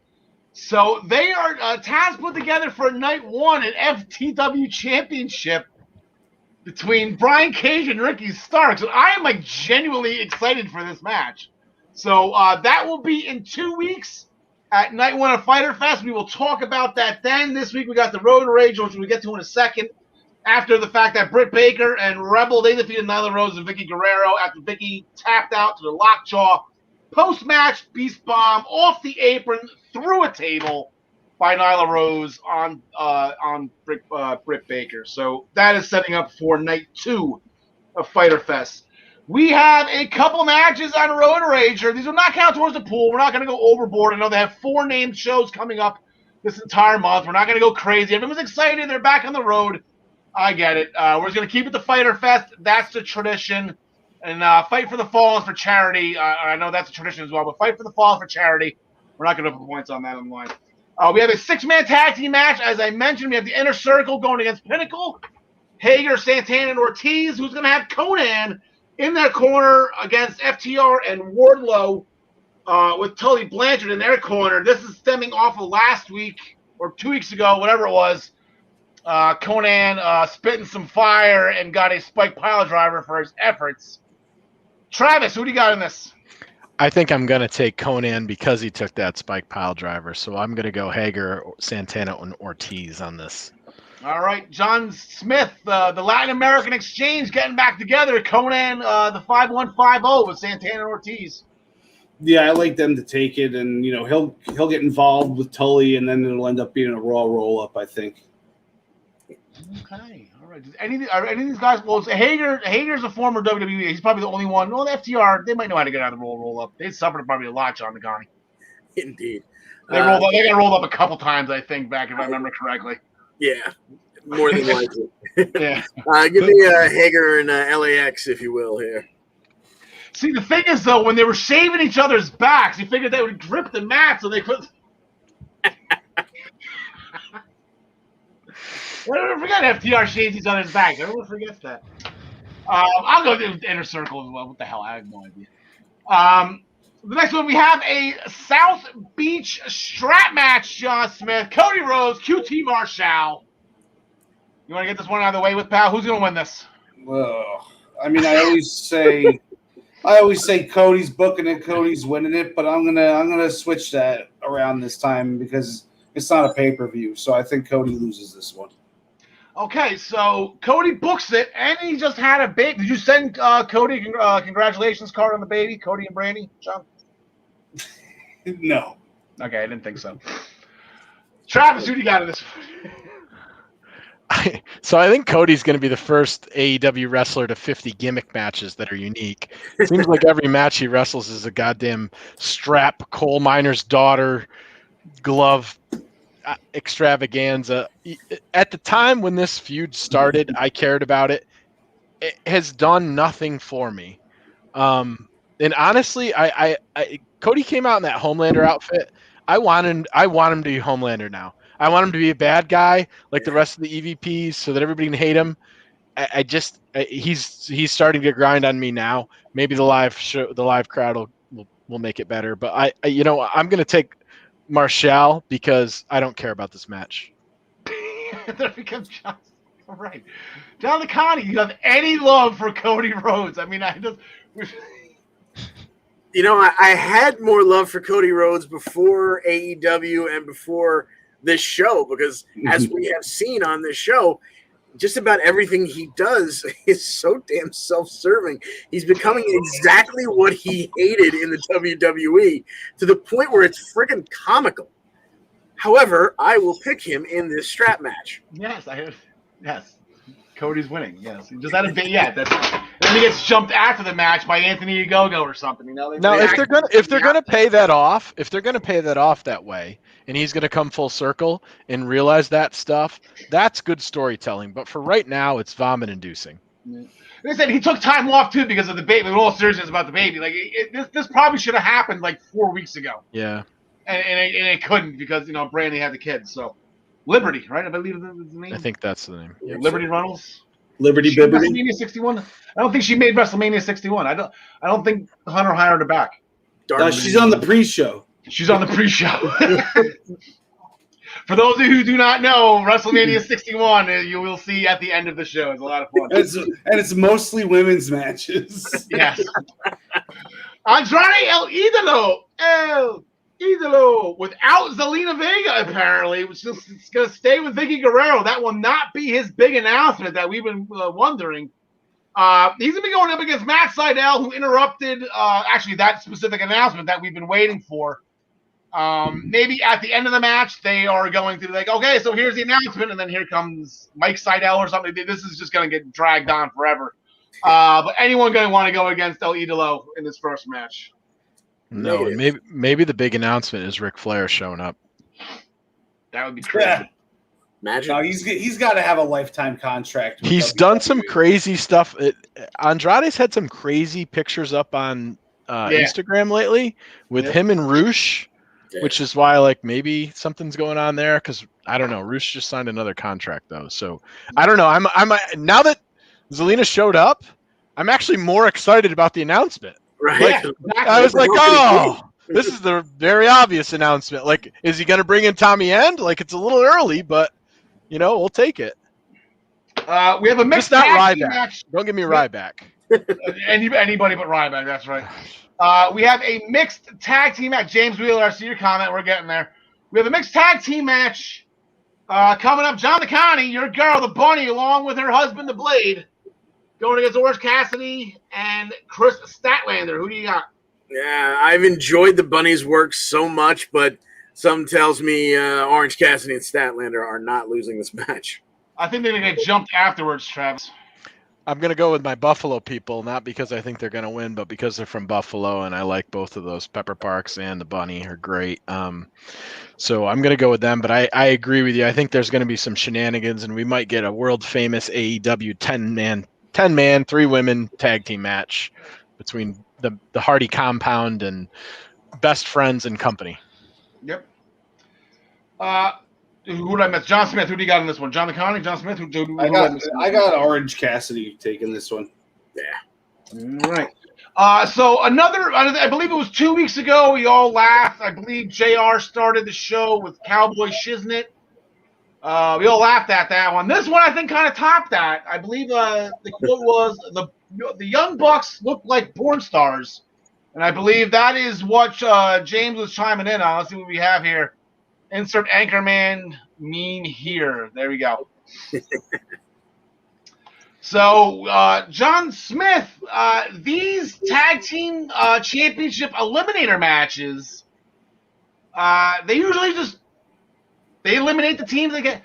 So they are Taz put together for night one an FTW championship between Brian Cage and Ricky Starks. So I am like genuinely excited for this match. So that will be in 2 weeks at night one of Fyter Fest. We will talk about that then. This week we got the Road Rage, which we'll get to in a second. After the fact that Britt Baker and Rebel, they defeated Nyla Rose and Vicky Guerrero after Vicky tapped out to the lockjaw. Post-match, Beast Bomb off the apron, through a table. by Nyla Rose on Britt Baker. So that is setting up for night 2 of Fyter Fest. We have a couple matches on Road Rager. These will not count towards the pool. We're not going to go overboard. I know they have 4 named shows coming up this entire month. We're not going to go crazy. Everyone's excited. They're back on the road. I get it. We're just going to keep it to Fyter Fest. That's the tradition. And Fight for the Fallen for charity. I know that's a tradition as well, but Fight for the Fallen for charity. We're not going to put points on that online. We have a 6-man tag team match. As I mentioned, we have the Inner Circle going against Pinnacle, Hager, Santana, and Ortiz, who's going to have Conan in their corner against FTR and Wardlow with Tully Blanchard in their corner. This is stemming off of last week or 2 weeks ago, whatever it was. Conan spitting some fire and got a spike pile driver for his efforts. Travis, who do you got in this? I think I'm going to take Conan because he took that spike pile driver. So I'm going to go Hager, Santana, and Ortiz on this. All right, John Smith, the Latin American Exchange getting back together. Conan, the 5150 with Santana and Ortiz. Yeah, I like them to take it, and he'll get involved with Tully, and then it'll end up being a Raw roll-up, I think. Okay, all right. Are any of these guys? Well, Hager's a former WWE. He's probably the only one. Well, the FTR, they might know how to get out of the roll-up. They suffered probably a lot, John McConney. Indeed. They got rolled up a couple times, I think, back if I remember correctly. Yeah, more than likely. Yeah. Give me Hager and LAX, if you will, here. See, the thing is, though, when they were shaving each other's backs, you figured they would grip the mat so they could. Everyone forget FTR shaves each other's backs. Everyone forgets that. I'll go to the Inner Circle as well. What the hell? I have no idea. The next one, we have a South Beach strap match, John Smith. Cody Rhodes, QT Marshall. You want to get this one out of the way with, pal? Who's going to win this? Well, I mean, I always say Cody's booking it, Cody's winning it, but I'm gonna switch that around this time because it's not a pay-per-view, so I think Cody loses this one. Okay, so Cody books it, and he just had a baby. Did you send Cody congratulations card on the baby, Cody and Brandy, John? No. Okay, I didn't think so. Travis, who do you got in this? So I think Cody's going to be the first AEW wrestler to 50 gimmick matches that are unique. It seems like every match he wrestles is a goddamn strap, coal miner's daughter, glove extravaganza. At the time when this feud started, I cared about it. It has done nothing for me. And honestly, I Cody came out in that Homelander outfit. I want him to be Homelander now. I want him to be a bad guy like the rest of the EVPs so that everybody can hate him. He's starting to grind on me now. Maybe the live crowd will make it better. But I'm going to take Marshall because I don't care about this match. There becomes John. All right. John LeConnie, you have any love for Cody Rhodes? I mean, I had more love for Cody Rhodes before AEW and before this show because as we have seen on this show, just about everything he does is so damn self-serving. He's becoming exactly what he hated in the WWE to the point where it's friggin' comical. However, I will pick him in this strap match. Yes. Cody's winning. Yes. He just had a bit. Yeah. Then he gets jumped after the match by Anthony Ogogo or something. Now, if they're gonna pay that off, that way, and he's gonna come full circle and realize that stuff, that's good storytelling. But for right now, it's vomit-inducing. Yeah. They said he took time off too because of the baby. With all seriousness about the baby, like this probably should have happened like 4 weeks ago. Yeah. And it couldn't because Brandy had the kids. So Liberty, right? I believe is the name. I think that's the name. Yeah, Liberty Runnels. Liberty Bibberty. WrestleMania 61. I don't think she made WrestleMania 61. I don't think Hunter hired her back. She's on the pre-show. She's on the pre-show. For those of you who do not know, WrestleMania 61 you will see at the end of the show. It's a lot of fun. It's mostly women's matches. Yes. Andrade El Idolo without Zelina Vega, apparently, which is going to stay with Vicky Guerrero. That will not be his big announcement that we've been wondering. He's going to be going up against Matt Sydal, who interrupted actually that specific announcement that we've been waiting for. Maybe at the end of the match, they are going to like, okay, so here's the announcement, and then here comes Mike Seidel or something. This is just going to get dragged on forever. But anyone going to want to go against El Idolo in this first match? No, and maybe the big announcement is Ric Flair showing up. That would be crazy. Yeah. Imagine. No, he's got to have a lifetime contract. with He's WWE. done some crazy stuff. Andrade's had some crazy pictures up on Instagram lately with him and Roosh, which is why like maybe something's going on there because I don't know. Roosh just signed another contract though, so I don't know. I'm now that Zelina showed up, I'm actually more excited about the announcement. Right. Yeah, Exactly. exactly. I was like, oh, this is the very obvious announcement. Like, is he going to bring in Tommy End? Like, it's a little early, but we'll take it. We have a mixed Just not tag team Ryback. match. Don't give me Ryback. Anybody but Ryback, that's right. We have a mixed tag team match. James Wheeler, I see your comment. We're getting there. We have a mixed tag team match coming up. John DeConnie, your girl, the Bunny, along with her husband, the Blade, going against Orange Cassidy and Chris Statlander. Who do you got? Yeah, I've enjoyed the Bunny's work so much, but some tells me Orange Cassidy and Statlander are not losing this match. I think they're going to get jumped afterwards, Travis. I'm going to go with my Buffalo people, not because I think they're going to win, but because they're from Buffalo, and I like both of those. Pepper Parks and the Bunny are great. So I'm going to go with them, but I agree with you. I think there's going to be some shenanigans, and we might get a world-famous AEW 10-man, 3-women tag team match between the Hardy Compound and Best Friends and Company. Yep. Who did I miss? John Smith. Who do you got in this one? John DeConnie? John Smith? I got Orange Cassidy taking this one. Yeah. All right. So another, I believe it was 2 weeks ago, we all laughed. I believe JR started the show with Cowboy Shiznit. We all laughed at that one. This one, I think, kind of topped that. I believe the quote was, the Young Bucks look like porn stars. And I believe that is what James was chiming in on. Let's see what we have here. Insert Anchorman meme here. There we go. So, John Smith, these tag team championship eliminator matches, they usually they eliminate the teams that get.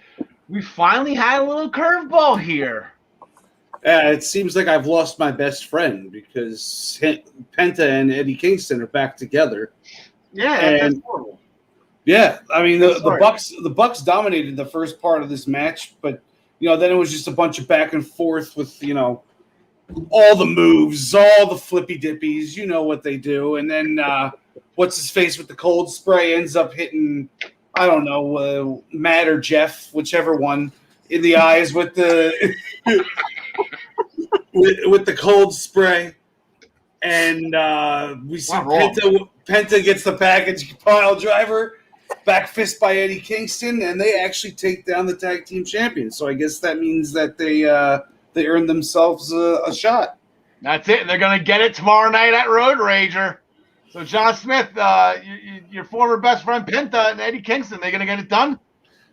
We finally had a little curveball here. It seems like I've lost my best friend because Penta and Eddie Kingston are back together. Yeah, that's horrible. Yeah, I mean the Bucks dominated the first part of this match, but then it was just a bunch of back and forth with all the moves, all the flippy dippies, what they do, and then what's his face with the cold spray ends up hitting I don't know Matt or Jeff, whichever one, in the eyes with the with the cold spray, and we see Penta gets the package pile driver. Back fist by Eddie Kingston, and they actually take down the tag team champions. So I guess that means that they earned themselves a shot. That's it. They're going to get it tomorrow night at Road Rager. So John Smith, your former best friend Penta and Eddie Kingston, they going to get it done?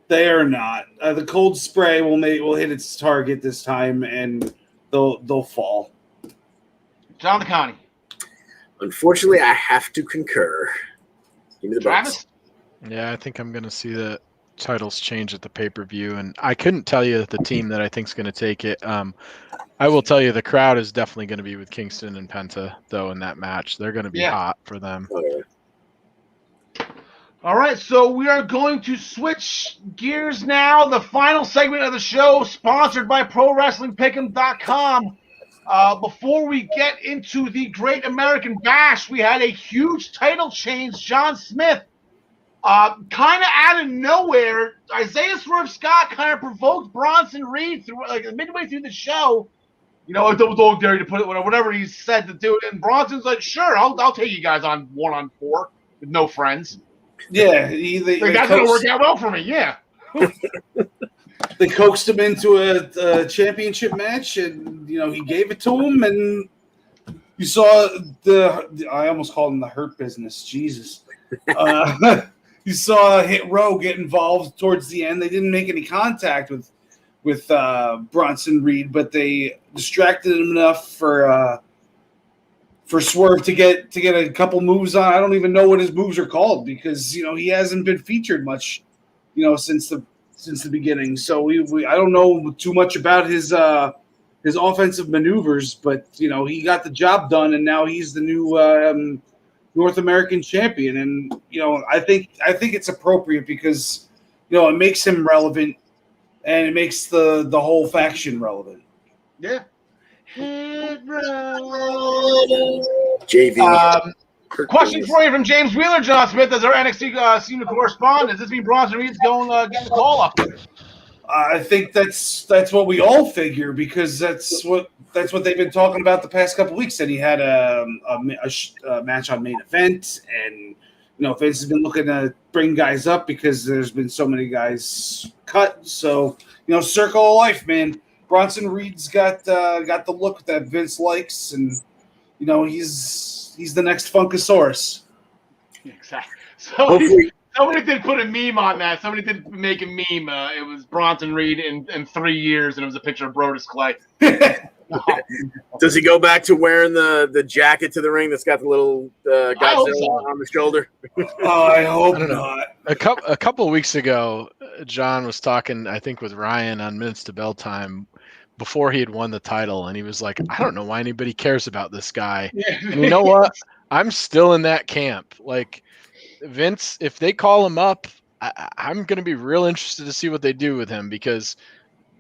They are not. The cold spray will hit its target this time, and they'll fall. John DeConnie. Unfortunately, I have to concur. Give me the Travis? Bucks. Yeah, I think I'm going to see the titles change at the pay-per-view, and I couldn't tell you the team that I think is going to take it. I will tell you the crowd is definitely going to be with Kingston and Penta, though, in that match. They're going to be hot for them. All right, so we are going to switch gears now. The final segment of the show, sponsored by ProWrestlingPick'em.com. Before we get into the Great American Bash, we had a huge title change. John Smith, kind of out of nowhere, Isaiah Swerve Scott kind of provoked Bronson Reed through midway through the show. A double dog dare you to put it, whatever he said to do it. And Bronson's like, sure, I'll take you guys on 1-on-4 with no friends. Yeah, that's going to work out well for me, yeah. They coaxed him into a championship match, and he gave it to him, and you saw I almost called him the Hurt Business. Jesus. You saw Hit Row get involved towards the end. They didn't make any contact with Bronson Reed, but they distracted him enough for for Swerve to get a couple moves on. I don't even know what his moves are called because he hasn't been featured much, since the beginning. So I don't know too much about his offensive maneuvers, but he got the job done, and now he's the new North American champion. And I think it's appropriate because it makes him relevant, and it makes the whole faction relevant. Yeah. JV. Question for you from James Wheeler, John Smith, as our NXT senior correspondent. Does this mean Bronson Reed's going getting the call up? I think that's what we all figure because that's what they've been talking about the past couple of weeks. And he had a match on Main Event, and Vince has been looking to bring guys up because there's been so many guys cut. So circle of life, man. Bronson Reed's got the look that Vince likes, and he's the next Funkasaurus. Exactly. So somebody did put a meme on that. Somebody did make a meme. It was Bronson Reed in 3 years, and it was a picture of Brodus Clay. Does he go back to wearing the jacket to the ring that's got the little Godzilla on the shoulder? Oh, I hope don't know. not. A couple of weeks ago, John was talking, I think, with Ryan on Minutes to Bell Time before he had won the title, and he was like, I don't know why anybody cares about this guy. Yeah. And you know what? I'm still in that camp. Like, Vince, if they call him up, I'm going to be real interested to see what they do with him because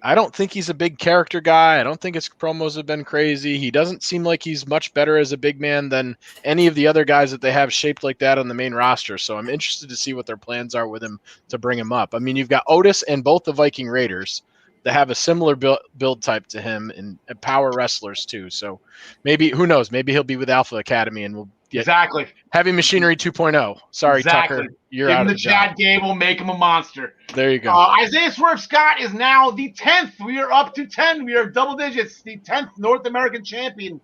I don't think he's a big character guy. I don't think his promos have been crazy. He doesn't seem like he's much better as a big man than any of the other guys that they have shaped like that on the main roster. So I'm interested to see what their plans are with him to bring him up. I mean, you've got Otis and both the Viking Raiders that have a similar build type to him and power wrestlers too. So maybe, who knows, maybe he'll be with Alpha Academy and we'll get Exactly. Heavy Machinery 2.0. Sorry, Exactly. Tucker. You're Give out him of the the job. Chad Gable, make him a monster. There you go. Isaiah Swerve Scott is now the 10th. We are up to 10. We are double digits. The 10th North American champion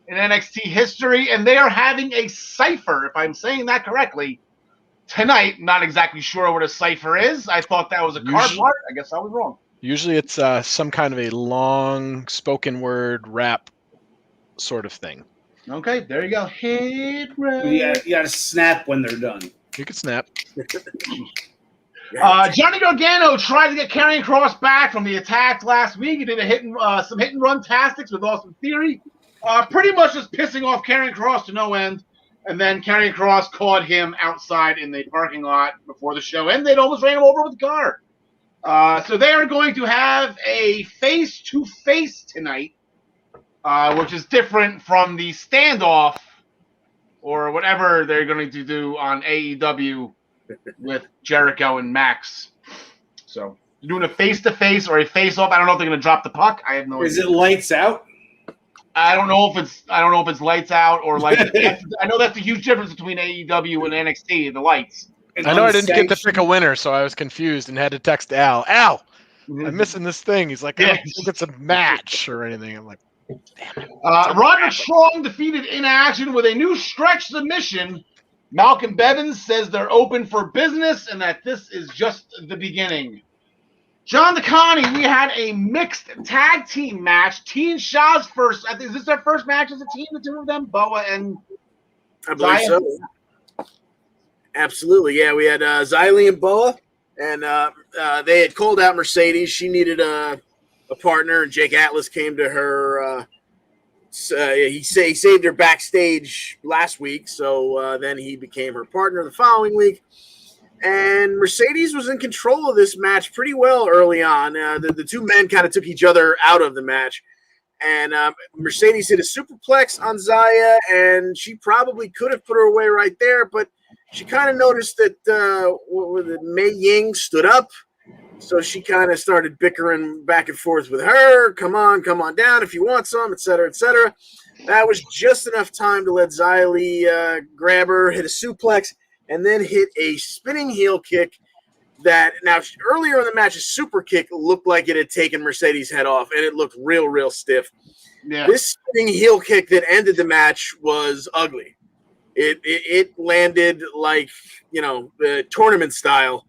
in NXT history. And they are having a cipher, if I'm saying that correctly, tonight. Not exactly sure what a cipher is. I thought that was a card part. I guess I was wrong. Usually it's some kind of a long spoken word rap sort of thing. Okay, there you go. Hit You got to snap when they're done. You could snap. Johnny Gargano tried to get Karrion Kross back from the attack last week. He did some hit and run tactics with Austin Theory. Pretty much just pissing off Karrion Kross to no end. And then Karrion Kross caught him outside in the parking lot before the show ended. Almost ran him over with a car. So they are going to have a face-to-face tonight, which is different from the standoff or whatever they're going to do on AEW with Jericho and Max. So you're doing a face-to-face or a face-off. I don't know if they're going to drop the puck. I have no idea. Is it lights out? I don't know if it's lights out or lights. I know that's the huge difference between AEW and NXT, the lights. I know I didn't get to pick a winner, so I was confused and had to text Al. Al, I'm missing this thing. He's like, I don't think it's a match or anything. I'm like, damn it. Roderick Strong defeated In Action with a new stretch submission. Malcolm Bevins says they're open for business and that this is just the beginning. John DeConnie, we had a mixed tag team match. T and Shaw's first. Is this their first match as a team, the two of them? Boa and I believe so. Absolutely, yeah. We had Xylee and Boa, and they had called out Mercedes. She needed a partner, and Jake Atlas came to her. He saved her backstage last week, so then he became her partner the following week. And Mercedes was in control of this match pretty well early on. The two men kind of took each other out of the match. And Mercedes hit a superplex on Zaya, and she probably could have put her away right there, but she kind of noticed that Mei Ying stood up, so she kind of started bickering back and forth with her. Come on down if you want some, et cetera, et cetera. That was just enough time to let Xylee grab her, hit a suplex, and then hit a spinning heel kick that now earlier in the match, a super kick looked like it had taken Mercedes' head off, and it looked real stiff. Yeah. This spinning heel kick that ended the match was ugly. It landed like, the tournament style,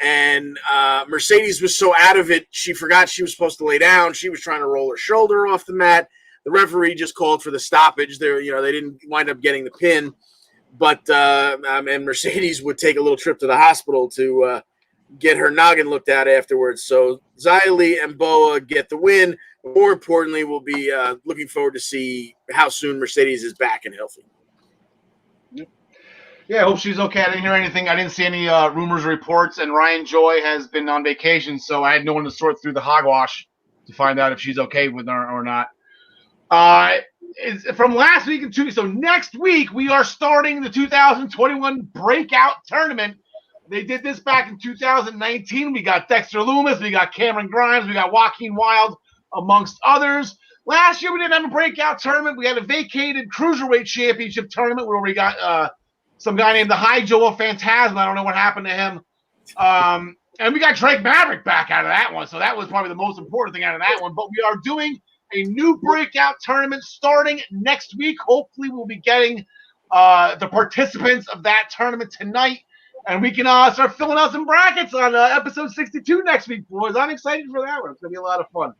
and Mercedes was so out of it, she forgot she was supposed to lay down. She was trying to roll her shoulder off the mat. The referee just called for the stoppage. They didn't wind up getting the pin, but and Mercedes would take a little trip to the hospital to get her noggin looked at afterwards. So Xylee and Boa get the win. More importantly, we'll be looking forward to see how soon Mercedes is back and healthy. Yeah, I hope she's okay. I didn't hear anything. I didn't see any rumors or reports, and Ryan Joy has been on vacation, so I had no one to sort through the hogwash to find out if she's okay with her or not. From last week and 2 weeks, so next week we are starting the 2021 Breakout Tournament. They did this back in 2019. We got Dexter Loomis, we got Cameron Grimes, we got Joaquin Wilde, amongst others. Last year we didn't have a Breakout Tournament. We had a vacated Cruiserweight Championship Tournament where we got some guy named the High Joel Phantasm. I don't know what happened to him. And we got Drake Maverick back out of that one. So that was probably the most important thing out of that one. But we are doing a new Breakout Tournament starting next week. Hopefully we'll be getting the participants of that tournament tonight. And we can start filling out some brackets on episode 62 next week, boys. I'm excited for that one. It's going to be a lot of fun.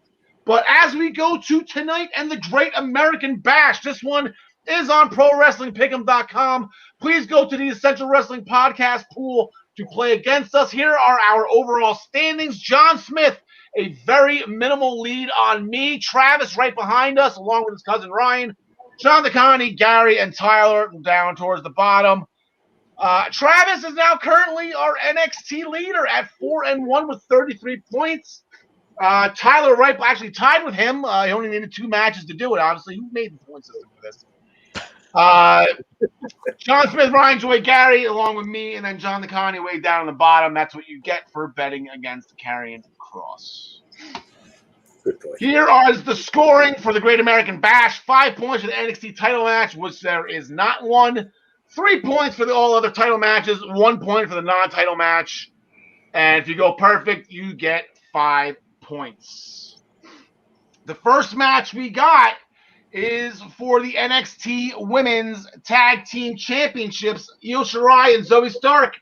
But as we go to tonight and the Great American Bash, this one is on ProWrestlingPick'em.com. Please go to the Essential Wrestling Podcast pool to play against us. Here are our overall standings. John Smith, a very minimal lead on me. Travis right behind us, along with his cousin Ryan. John DeConnie, Gary, and Tyler down towards the bottom. Travis is now currently our NXT leader at 4-1 with 33 points. Tyler Wright actually tied with him. He only needed 2 matches to do it, obviously. Who made the point system for this? John Smith, Ryan Joy, Gary, along with me, and then John DeConnie way down on the bottom. That's what you get for betting against the Karrion Kross. Here is the scoring for the Great American Bash. 5 points for the NXT title match, which there is not one. 3 points for the all other title matches. 1 point for the non-title match. And if you go perfect, you get 5 points. The first match we got is for the NXT Women's Tag Team Championships. Io Shirai and Zoe Stark.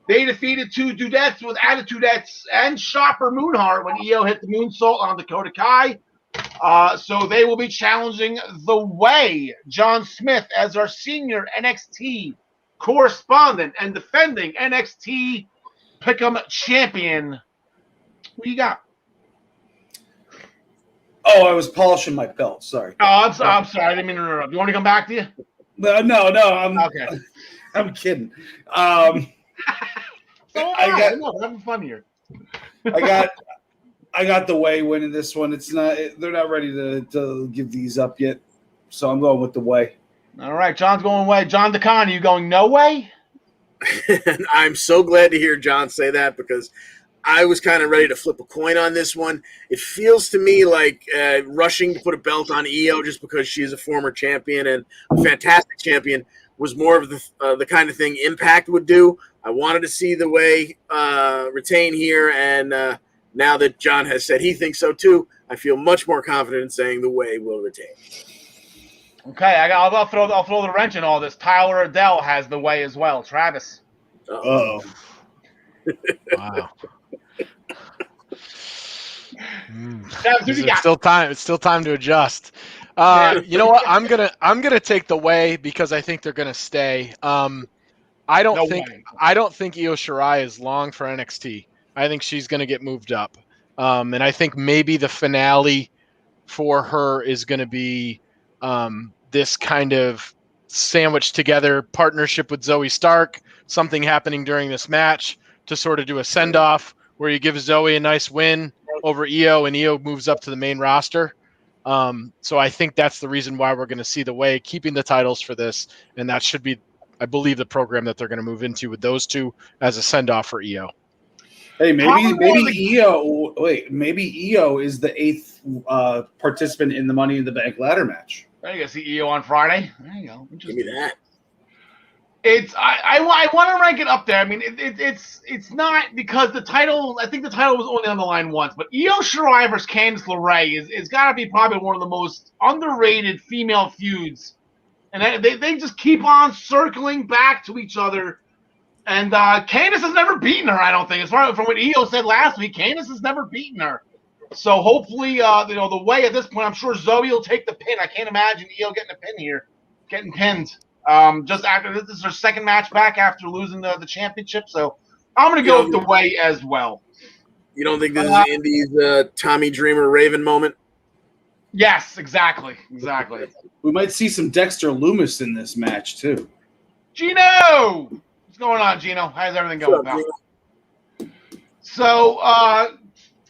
They defeated 2 dudettes with attitudettes and Shopper Moonheart when Io hit the moonsault on Dakota Kai. So they will be challenging The Way, John Smith, as our senior NXT correspondent and defending NXT Pick'em champion. What you got? Oh, I was polishing my belt. Sorry. Oh, I'm sorry. I didn't mean to interrupt. You want to come back to you? No. Okay. I'm kidding. I'm having fun here. I got The Way winning this one. They're not ready to give these up yet, so I'm going with The Way. All right, John's going Way. John DeConnie, you going no way? I'm so glad to hear John say that because I was kind of ready to flip a coin on this one. It feels to me like rushing to put a belt on Io just because she's a former champion and a fantastic champion was more of the kind of thing Impact would do. I wanted to see The Way retain here, and now that John has said he thinks so too, I feel much more confident in saying The Way will retain. Okay, I'll throw the wrench in all this. Tyler Adelle has The Way as well. Travis. Uh-oh. Wow. Travis, It's still time to adjust. You know what? I'm gonna take The Way because I think they're gonna stay. I don't think Io Shirai is long for NXT. I think she's gonna get moved up, and I think maybe the finale for her is gonna be this kind of sandwiched together partnership with Zoe Stark. Something happening during this match to sort of do a send off where you give Zoe a nice win over Io, and Io moves up to the main roster. So I think that's the reason why we're going to see The Way keeping the titles for this, and that should be, I believe, the program that they're going to move into with those two as a send-off for Io. Hey, maybe Io is the 8th participant in the Money in the Bank ladder match. There you go. See Io on Friday. There you go. Give me that. I want to rank it up there. I mean, it's not because the title. I think the title was only on the line once, but Io Shirai versus Candice LeRae is got to be probably one of the most underrated female feuds, and they just keep on circling back to each other. And Candice has never beaten her. I don't think, as far from what Io said last week, Candice has never beaten her. So hopefully, the way at this point, I'm sure Zoe will take the pin. I can't imagine Io getting a pin here, getting pinned. Just after this is her second match back after losing the championship. So I'm going to go with the way as well. You don't think this is Indy's Tommy Dreamer Raven moment? Yes, exactly. We might see some Dexter Loomis in this match too. Gino, what's going on, Gino? How's everything going, pal? So,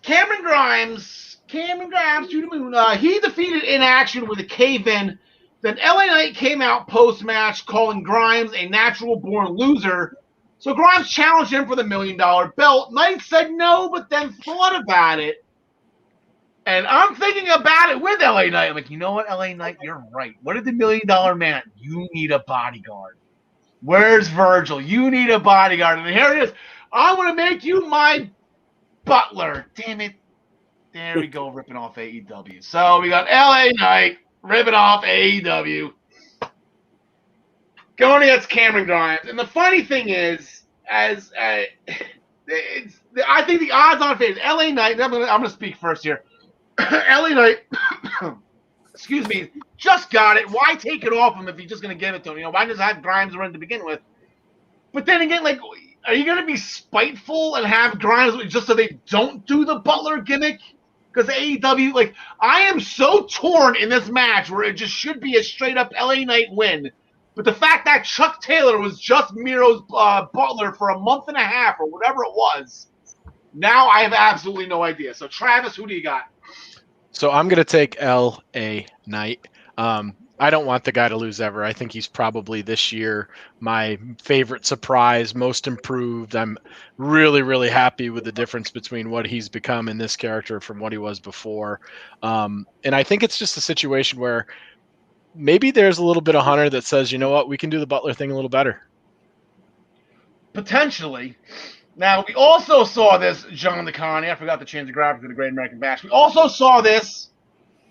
Cameron Grimes to the moon. He defeated Inaction with a cave-in. Then LA Knight came out post-match calling Grimes a natural-born loser. So Grimes challenged him for the $1 million belt. Knight said no, but then thought about it. And I'm thinking about it with LA Knight. I'm like, you know what, LA Knight, you're right. What did the $1 million man? You need a bodyguard. Where's Virgil? You need a bodyguard. And here it is. I want to make you my butler. Damn it. There we go, ripping off AEW. So we got LA Knight ripping off AEW. Going against Cameron Grimes. And the funny thing is, I think the odds on favor, LA Knight, I'm going to speak first here. LA Knight, excuse me, just got it. Why take it off him if you're just going to give it to him? Why just have Grimes run to begin with? But then again, are you going to be spiteful and have Grimes just so they don't do the Butler gimmick? Because AEW, I am so torn in this match where it just should be a straight-up LA Knight win. But the fact that Chuck Taylor was just Miro's Butler for a month and a half or whatever it was, now I have absolutely no idea. So, Travis, who do you got? So I'm going to take L.A. Knight. I don't want the guy to lose ever. I think he's probably this year my favorite surprise, most improved. I'm really, really happy with the difference between what he's become in this character from what he was before. And I think it's just a situation where maybe there's a little bit of Hunter that says, you know what, we can do the Butler thing a little better. Potentially. Now, we also saw this, John DeConnie. I forgot to change the graphic to the Great American Bash. We also saw this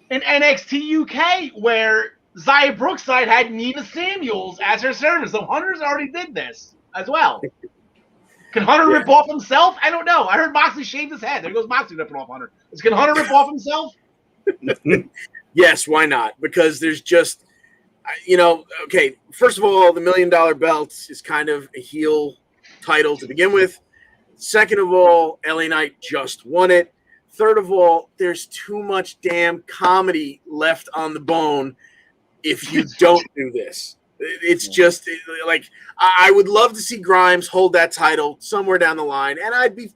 in NXT UK where Xia Brookside had Nina Samuels as her servant. So Hunter's already did this as well. Can Hunter rip off himself? I don't know. I heard Moxley shaved his head. There goes Moxley ripping off Hunter. Can Hunter rip off himself? Yes, why not? Because there's just, okay, first of all, the $1 million belt is kind of a heel title to begin with. Second of all, LA Knight just won it. Third of all, there's too much damn comedy left on the bone if you don't do this. It's just I would love to see Grimes hold that title somewhere down the line, and I'd be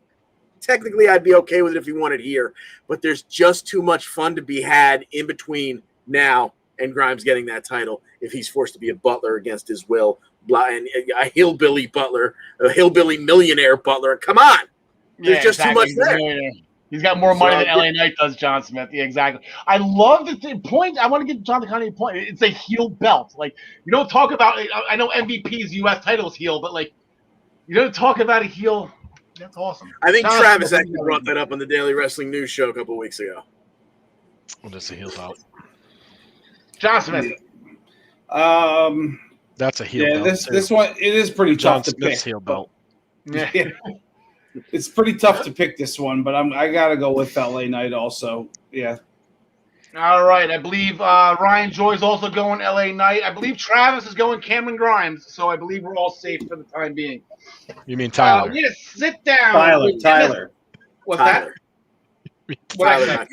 okay with it if he won it here. But there's just too much fun to be had in between now and Grimes getting that title if he's forced to be a Butler against his will. And a hillbilly Butler, a hillbilly millionaire Butler. Come on. There's just too much there. He's got more money than LA Knight does, John Smith. Yeah, exactly. I love the point. I want to give John DeConnie a point. It's a heel belt. You don't talk about – I know MVP's U.S. title's heel, but, you don't talk about a heel. That's awesome. I think Travis actually brought that up on the Daily Wrestling News show a couple of weeks ago. Well, that's a heel belt. John Smith. That's a heel belt. This one, it is pretty tough to pick. Heel belt. Yeah. It's pretty tough to pick this one, but I got to go with LA Knight also. Yeah. All right. I believe Ryan Joy's also going LA Knight. I believe Travis is going Cameron Grimes, so I believe we're all safe for the time being. You mean Tyler? We're going to sit down. Tyler. What's that? Tyler.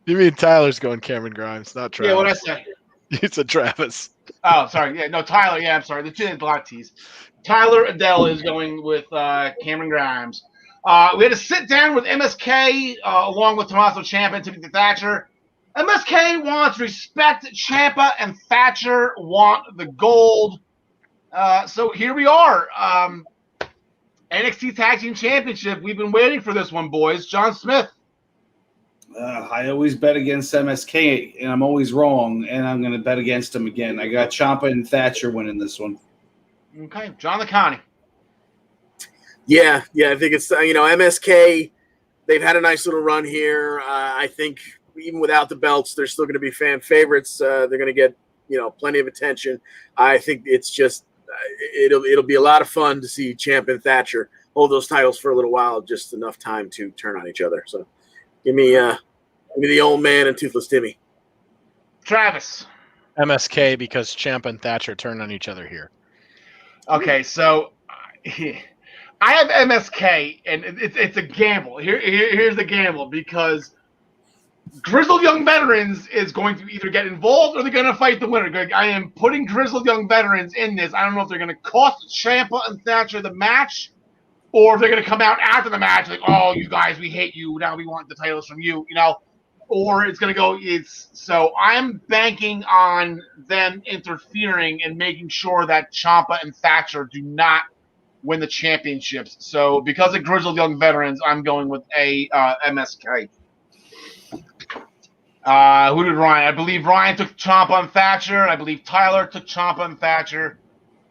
You mean Tyler's going Cameron Grimes, not Travis. Yeah, what'd I say? You said Travis. Oh, sorry. Yeah, no, Tyler. Yeah, I'm sorry. The two block tees. Tyler Adele is going with Cameron Grimes. We had to sit down with MSK along with Tommaso Ciampa and Timothy Thatcher. MSK wants respect. Ciampa and Thatcher want the gold. So here we are. NXT Tag Team Championship. We've been waiting for this one, boys. John Smith. I always bet against MSK, and I'm always wrong, and I'm going to bet against him again. I got Ciampa and Thatcher winning this one. Okay. John DeConnie. Yeah, I think it's, MSK, they've had a nice little run here. I think even without the belts, they're still going to be fan favorites. They're going to get, plenty of attention. I think it's just, it'll be a lot of fun to see Ciampa and Thatcher hold those titles for a little while, just enough time to turn on each other. So give me Give me the old man and Toothless Timmy. Travis. MSK because Ciampa and Thatcher turn on each other here. Okay, so I have MSK, and it's a gamble. Here's the gamble, because Grizzled Young Veterans is going to either get involved or they're going to fight the winner. I am putting Grizzled Young Veterans in this. I don't know if they're going to cost Ciampa and Thatcher the match, or if they're going to come out after the match like, oh, you guys, we hate you. Now we want the titles from you, or it's going to go. So I'm banking on them interfering and making sure that Ciampa and Thatcher do not win the championships. So because of Grizzled Young Veterans, I'm going with a MSK. Who did Ryan? I believe Ryan took Ciampa and Thatcher. I believe Tyler took Ciampa and Thatcher.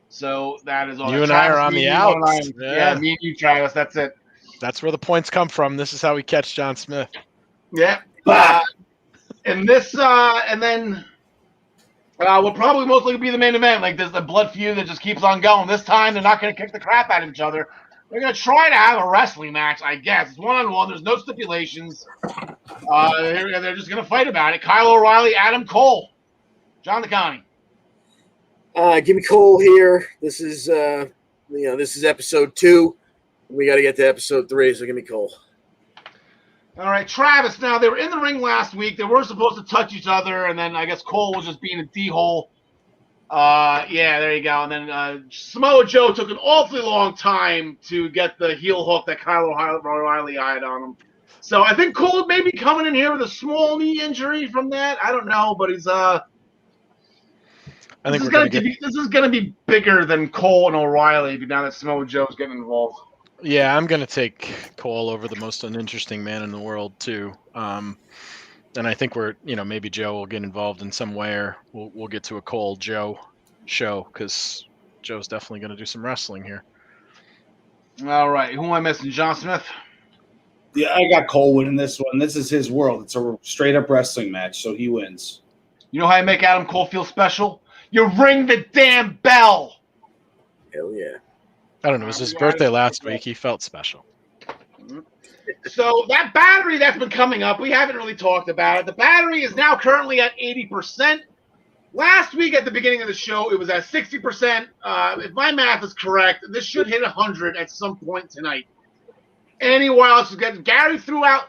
So that is all. You and Travis, I are on the outs. Yeah, me and you, Travis. That's it. That's where the points come from. This is how we catch John Smith. Yeah. And this, and then will probably most likely be the main event. Like, there's the blood feud that just keeps on going. This time, they're not going to kick the crap out of each other. They're going to try to have a wrestling match, I guess. It's one-on-one. There's no stipulations. They're just going to fight about it. Kyle O'Reilly, Adam Cole. John DeConnie. Give me Cole here. This is this is episode 2. We got to get to episode 3, so give me Cole. All right, Travis. Now, they were in the ring last week. They were supposed to touch each other, and then I guess Cole was just being a D-hole. Yeah, there you go. And then Samoa Joe took an awfully long time to get the heel hook that Kyle O'Reilly had on him. So I think Cole may be coming in here with a small knee injury from that. I don't know, but he's I think this is going to be bigger than Cole and O'Reilly now that Samoa Joe's getting involved. Yeah, I'm going to take Cole over the most uninteresting man in the world too. And I think maybe Joe will get involved in some way, or we'll get to a Cole Joe show because Joe's definitely going to do some wrestling here. All right, who am I missing? John Smith. Yeah, I got Cole winning this one. This is his world. It's a straight up wrestling match, so he wins. You know how you make Adam Cole feel special? You ring the damn bell. Hell yeah. I don't know. It was his birthday last week. He felt special. So that battery that's been coming up, we haven't really talked about it. The battery is now currently at 80%. Last week at the beginning of the show, it was at 60%. If my math is correct, this should hit 100 at some point tonight. Anywhere else is getting Gary threw out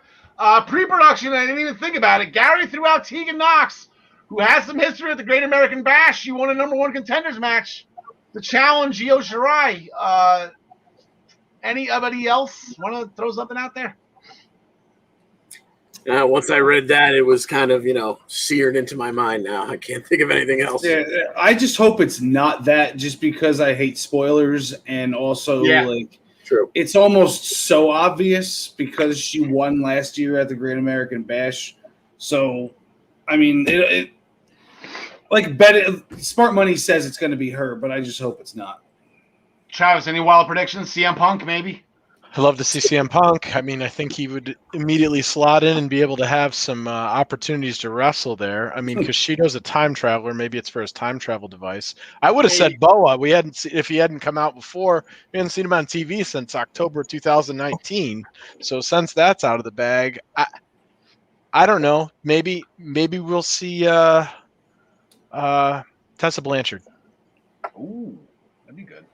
pre-production. I didn't even think about it. Gary threw out Tegan Knox, who has some history at the Great American Bash. She won a #1 contenders match to challenge Io Shirai. Anybody else want to throw something out there? Once I read that, it was kind of, seared into my mind now. I can't think of anything else. Yeah, I just hope it's not that, just because I hate spoilers, and also True. It's almost so obvious because she won last year at the Great American Bash. So, I mean, smart money says it's going to be her, but I just hope it's not. Travis, any wild predictions? CM Punk, maybe? I'd love to see CM Punk. I mean, I think he would immediately slot in and be able to have some opportunities to wrestle there. I mean, Kushido's a time traveler. Maybe it's for his time travel device. I would have said Boa. If he hadn't come out before, we hadn't seen him on TV since October 2019. So since that's out of the bag, I don't know. Maybe we'll see Tessa Blanchard. Ooh, that'd be good.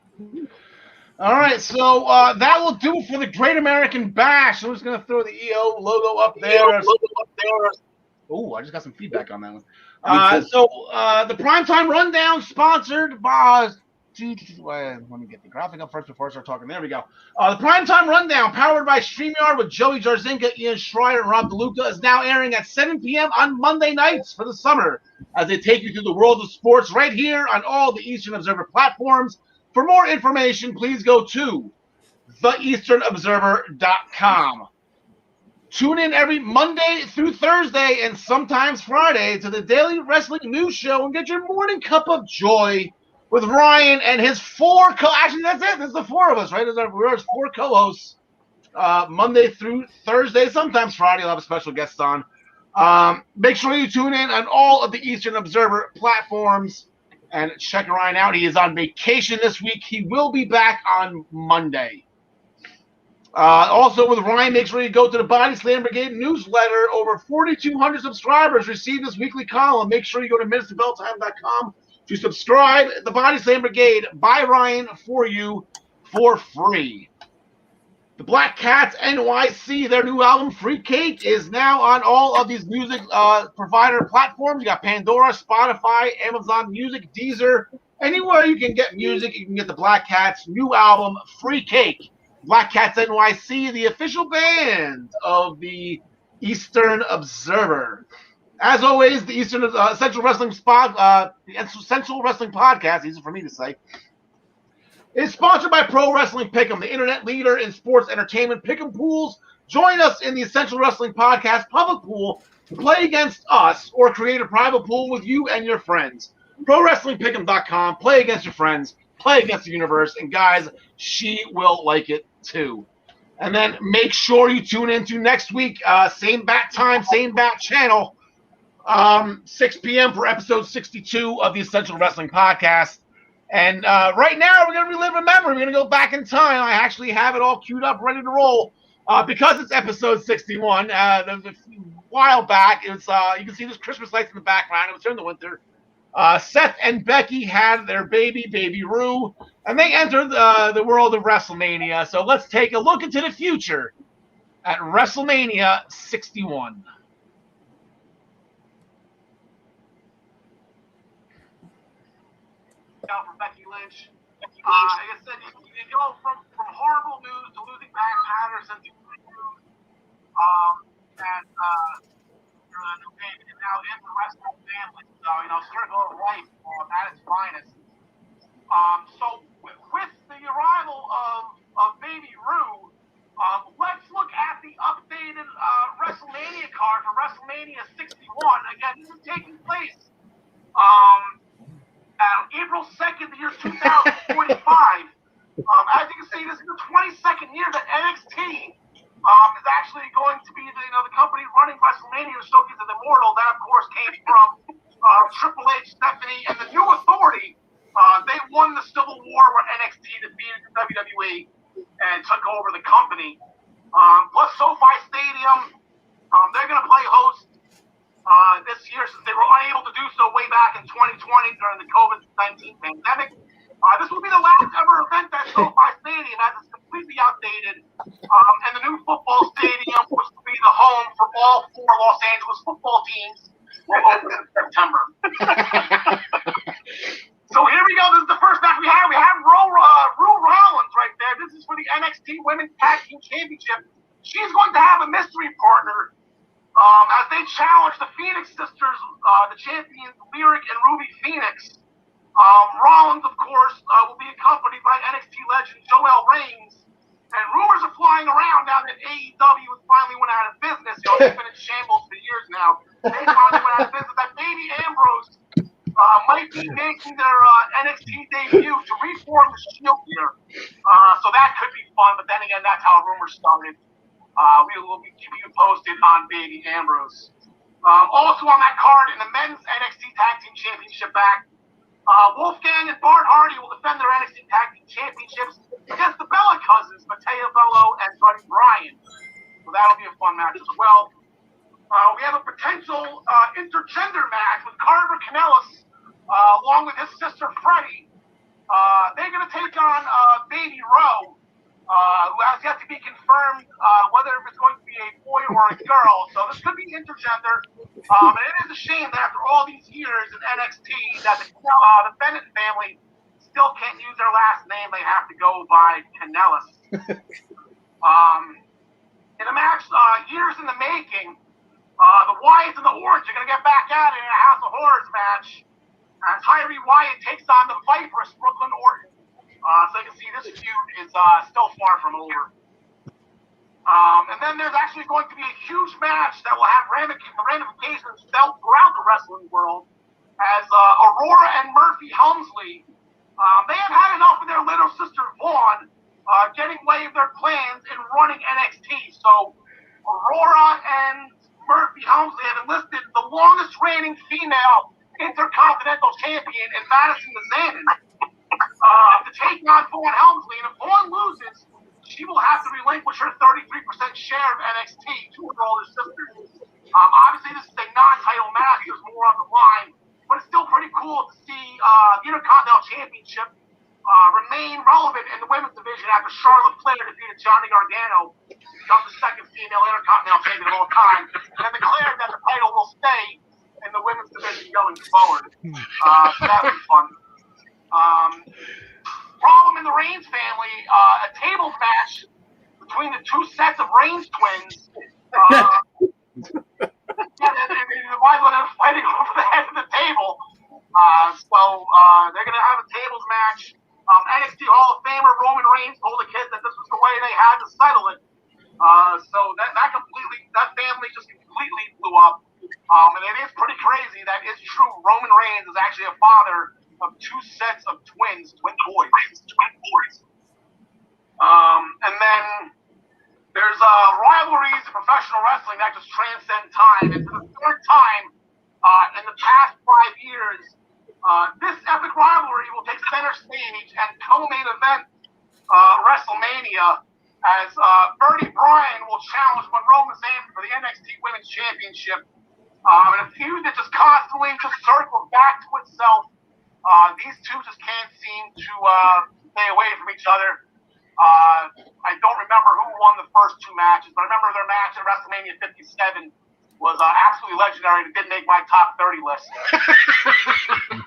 All right, so that will do for the Great American Bash. I'm just going to throw the EO logo up there. Oh, I just got some feedback on that one. So the Primetime Rundown sponsored by... Let me get the graphic up first before I start talking. There we go. The Primetime Rundown, powered by StreamYard with Joey Jarzinka, Ian Schreier, and Rob DeLuca, is now airing at 7 p.m. on Monday nights for the summer as they take you through the world of sports right here on all the Eastern Observer platforms. For more information, please go to theeasternobserver.com. Tune in every Monday through Thursday and sometimes Friday to the Daily Wrestling News Show and get your morning cup of joy with Ryan and his actually, that's it. There's the 4 of us, right? We're our 4 co-hosts Monday through Thursday. Sometimes Friday, we'll have a special guest on. Make sure you tune in on all of the Eastern Observer platforms. And check Ryan out. He is on vacation this week. He will be back on Monday. Also, with Ryan, make sure you go to the Body Slam Brigade newsletter. Over 4,200 subscribers receive this weekly column. Make sure you go to MinuteToBellTime.com to subscribe. The Body Slam Brigade by Ryan for you for free. The Black Cats NYC, their new album Free Cake, is now on all of these music provider platforms. You got Pandora, Spotify, Amazon Music, Deezer. Anywhere you can get music, you can get the Black Cats' new album Free Cake. Black Cats NYC, the official band of the Eastern Observer. As always, the Eastern Essential Wrestling Podcast, easy for me to say, is sponsored by Pro Wrestling Pick'em, the internet leader in sports entertainment pick'em pools. Join us in the Essential Wrestling Podcast public pool to play against us or create a private pool with you and your friends. ProWrestlingPick'em.com. Play against your friends. Play against the universe. And guys, she will like it too. And then make sure you tune into next week. Same bat time, same bat channel. 6 p.m. for episode 62 of the Essential Wrestling Podcast. And right now, we're going to relive a memory. We're going to go back in time. I actually have it all queued up, ready to roll. Because it's episode 61, a while back, it was, you can see there's Christmas lights in the background. It was during the winter. Seth and Becky had their baby Rue, and they entered the world of WrestleMania. So let's take a look into the future at WrestleMania 61. For Becky Lynch. Like I said, you go from horrible news to losing Pat Patterson to good news, and you're the new baby, and now in the wrestling family. So, circle of life at its finest. So with the arrival of Baby Rue, let's look at the updated WrestleMania card for WrestleMania 61. Again, this is taking place April 2nd, the year 2045. As you can see, this is the 22nd year that NXT is actually going to be the company running WrestleMania to showcase the Immortal. That, of course, came from Triple H, Stephanie, and the New Authority. They won the Civil War when NXT defeated the WWE and took over the company. Plus SoFi Stadium, they're going to play host this year since they were unable to do so way back in 2020 during the COVID-19 pandemic. This will be the last ever event at SoFi Stadium as it's completely outdated. And the new football stadium, which will be the home for all 4 Los Angeles football teams, will open in September. So here we go. This is the first match we have. We have Rue Rollins right there. This is for the NXT Women's Tag Team Championship. She's going to have a mystery partner as they challenge the Phoenix Sisters, the champions Lyric and Ruby Phoenix. Rollins, of course, will be accompanied by NXT legend Joelle Reigns. And rumors are flying around now that AEW finally went out of business. They've been in shambles for years now. They finally went out of business. That Baby Ambrose might be making their NXT debut to reform the Shield here. So that could be fun. But then again, that's how rumors started. We will be keeping you posted on Baby Ambrose. Also on that card in the men's NXT Tag Team Championship back, Wolfgang and Bart Hardy will defend their NXT Tag Team Championships against the Bella Cousins, Mateo Bello and Buddy Bryan. So that'll be a fun match as well. We have a potential intergender match with Carver Kanellis along with his sister Freddie. They're going to take on Baby Rowe, who has yet to be confirmed whether it's going to be a boy or a girl. So this could be intergender. And it is a shame that after all these years in NXT that the Bennett family still can't use their last name. They have to go by Kanellis. In a match years in the making, the Wyatts and the Orange are going to get back at it in a House of Horrors match as Tyree Wyatt takes on the Viperous Brooklyn Orton. So you can see this feud is still far from over. And then there's actually going to be a huge match that will have ramifications felt throughout the wrestling world as Aurora and Murphy Helmsley, they have had enough of their little sister Vaughn getting way of their plans in running NXT. So Aurora and Murphy Helmsley have enlisted the longest reigning female intercontinental champion in Madison Mizanin to take on Vaughn Helmsley. And if Vaughn loses, she will have to relinquish her 33% share of NXT to her older sisters. Obviously, this is a non-title match. There's more on the line, but it's still pretty cool to see the Intercontinental Championship remain relevant in the women's division after Charlotte Flair defeated Johnny Gargano, become the second female Intercontinental Champion of all time, and declared that the title will stay in the women's division going forward. So that was fun. Problem in the Reigns family, a table match between the two sets of Reigns twins. Why were they fighting over the head of the table? They're going to have a tables match. NXT Hall of Famer Roman Reigns told the kids that this was the way they had to settle it. So that family just completely blew up. And it is pretty crazy. That is true. Roman Reigns is actually a father of two sets of twin boys. And then there's rivalries in professional wrestling that just transcend time. And for the third time in the past 5 years, this epic rivalry will take center stage and co-main event WrestleMania as Bertie Bryan will challenge Monroe Mazzan for the NXT Women's Championship. And a feud that just constantly just circles back to itself. These two just can't seem to stay away from each other. I don't remember who won the first two matches, but I remember their match at WrestleMania 57 was absolutely legendary and it did make my top 30 list.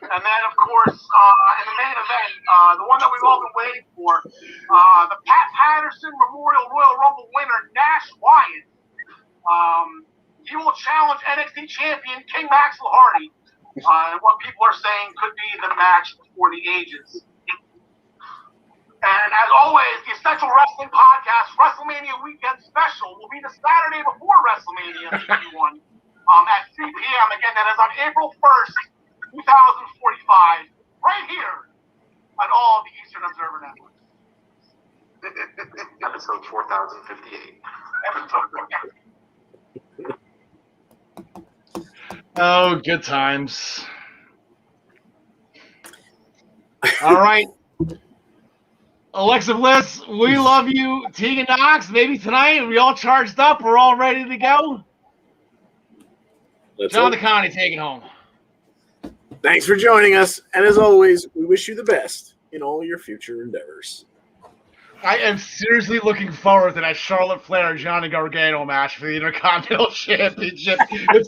And then, of course, in the main event, the one that we've all been waiting for, the Pat Patterson Memorial Royal Rumble winner, Nash Wyatt. He will challenge NXT champion King Maxwell Hardy. And what people are saying could be the match for the ages. And as always, the Essential Wrestling Podcast WrestleMania Weekend Special will be the Saturday before WrestleMania 31 at 3 p.m. Again, that is on April 1st, 2045, right here on all of the Eastern Observer Networks. Episode 4058. Oh, good times. All right. Alexa Bliss, we love you. Tegan Knox, maybe tonight. Are we all charged up? We're all ready to go? John DeConnie, take it home. Thanks for joining us. And as always, we wish you the best in all your future endeavors. I am seriously looking forward to that Charlotte Flair Johnny Gargano match for the Intercontinental Championship. It's going